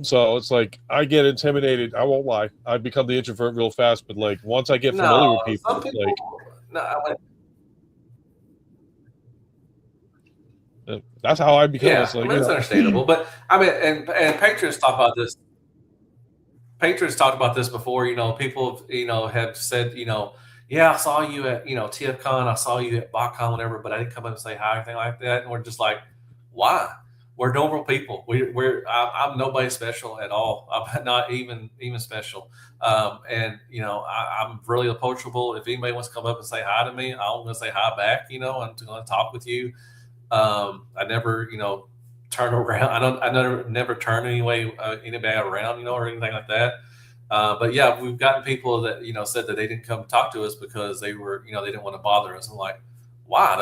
So it's like I get intimidated. I won't lie. I become the introvert real fast, but like once I get familiar with people, it's like. That's how I become. Yeah, it's like, that's understandable. But I mean, and Patriots talk about this. Patriots talked about this before. People have said, yeah, I saw you at TFCon, I saw you at BotCon, whatever, but I didn't come up and say hi or anything like that. And we're just like, why? We're normal people. I'm nobody special at all. I'm not even special. And I'm really approachable. If anybody wants to come up and say hi to me, I'm going to say hi back. I'm going to talk with you. I never, turn around. I never turn anybody around, or anything like that. But yeah, we've gotten people that, said that they didn't come talk to us because they were, they didn't want to bother us. I'm like, wow,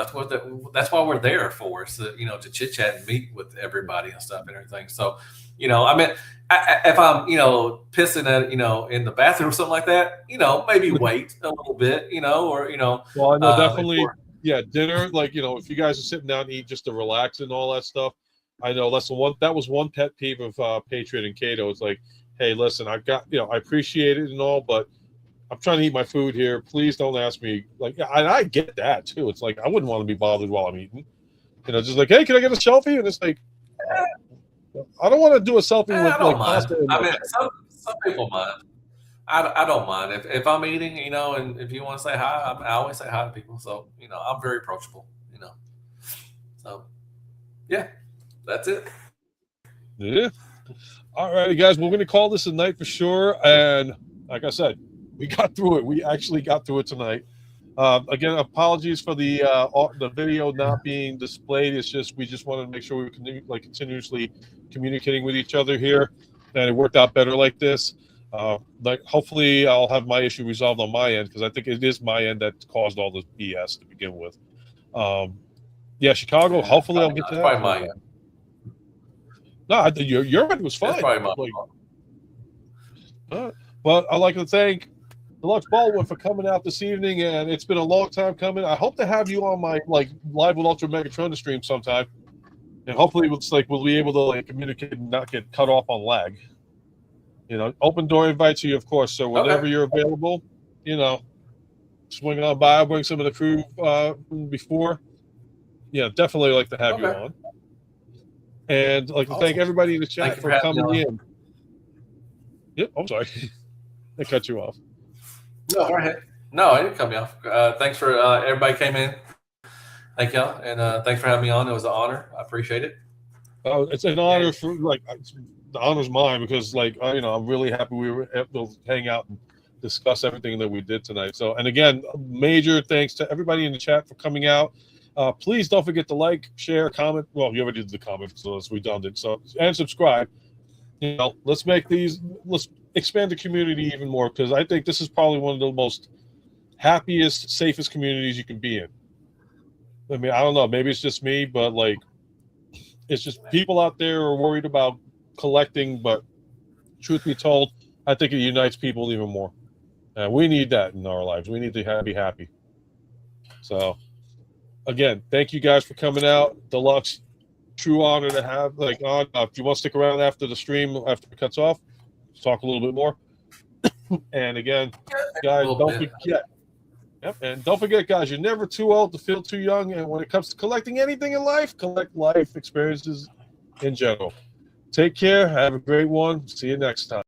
that's why we're there for, so, to chit chat and meet with everybody and stuff and everything. So, I mean, if I'm, pissing at, in the bathroom or something like that, maybe wait a little bit, or, Well, I know definitely. Yeah, dinner, like, if you guys are sitting down to eat just to relax and all that stuff, I know that was one pet peeve of Patriot and Kato. It's like, hey, listen, I've got, I appreciate it and all, but I'm trying to eat my food here. Please don't ask me. Like, and I get that too. It's like, I wouldn't want to be bothered while I'm eating. Just like, hey, can I get a selfie? And it's like, I don't want to do a selfie with like pasta. I mean, some people mind. I don't mind if I'm eating, and if you want to say hi, I always say hi to people. So, I'm very approachable, So, yeah, that's it. Yeah. All right, guys, we're going to call this a night for sure. And like I said, we got through it. We actually got through it tonight. Again, apologies for the video not being displayed. It's just we just wanted to make sure we were continuously communicating with each other here, and it worked out better like this. Hopefully, I'll have my issue resolved on my end, because I think it is my end that caused all this BS to begin with. Yeah, Chicago. Hopefully, I'll get to that. Probably my end. No, your end was fine. That's probably my fault. Well, I'd like to thank Deluxe Baldwin for coming out this evening, and it's been a long time coming. I hope to have you on my live with UltraMegatronus stream sometime, and hopefully we'll be able to communicate and not get cut off on lag. Open door invite to you, of course. So whenever you're available, swing on by, bring some of the crew before. Yeah, definitely like to have you on, and I'd like to thank everybody in the chat for coming in. Yep, I'm sorry, I cut you off. No, go ahead. No, I didn't cut me off. Thanks for everybody came in. Thank y'all, and thanks for having me on. It was an honor. I appreciate it. Oh, it's an honor for the honor's mine, because I'm really happy we were able to hang out and discuss everything that we did tonight. So, and again, major thanks to everybody in the chat for coming out. Please don't forget to like, share, comment. Well, you already did the comment, so it's redundant. So, and subscribe. Let's expand the community even more, because I think this is probably one of the most happiest, safest communities you can be in. I mean, I don't know, maybe it's just me, but it's just people out there are worried about collecting, but truth be told, I think it unites people even more. And we need that in our lives. We need to be happy. So, again, thank you guys for coming out. Deluxe, true honor to have on. If you want to stick around after the stream, after it cuts off, talk a little bit more. And again, guys, don't forget. Yep, and don't forget, guys, you're never too old to feel too young. And when it comes to collecting anything in life, collect life experiences in general. Take care. Have a great one. See you next time.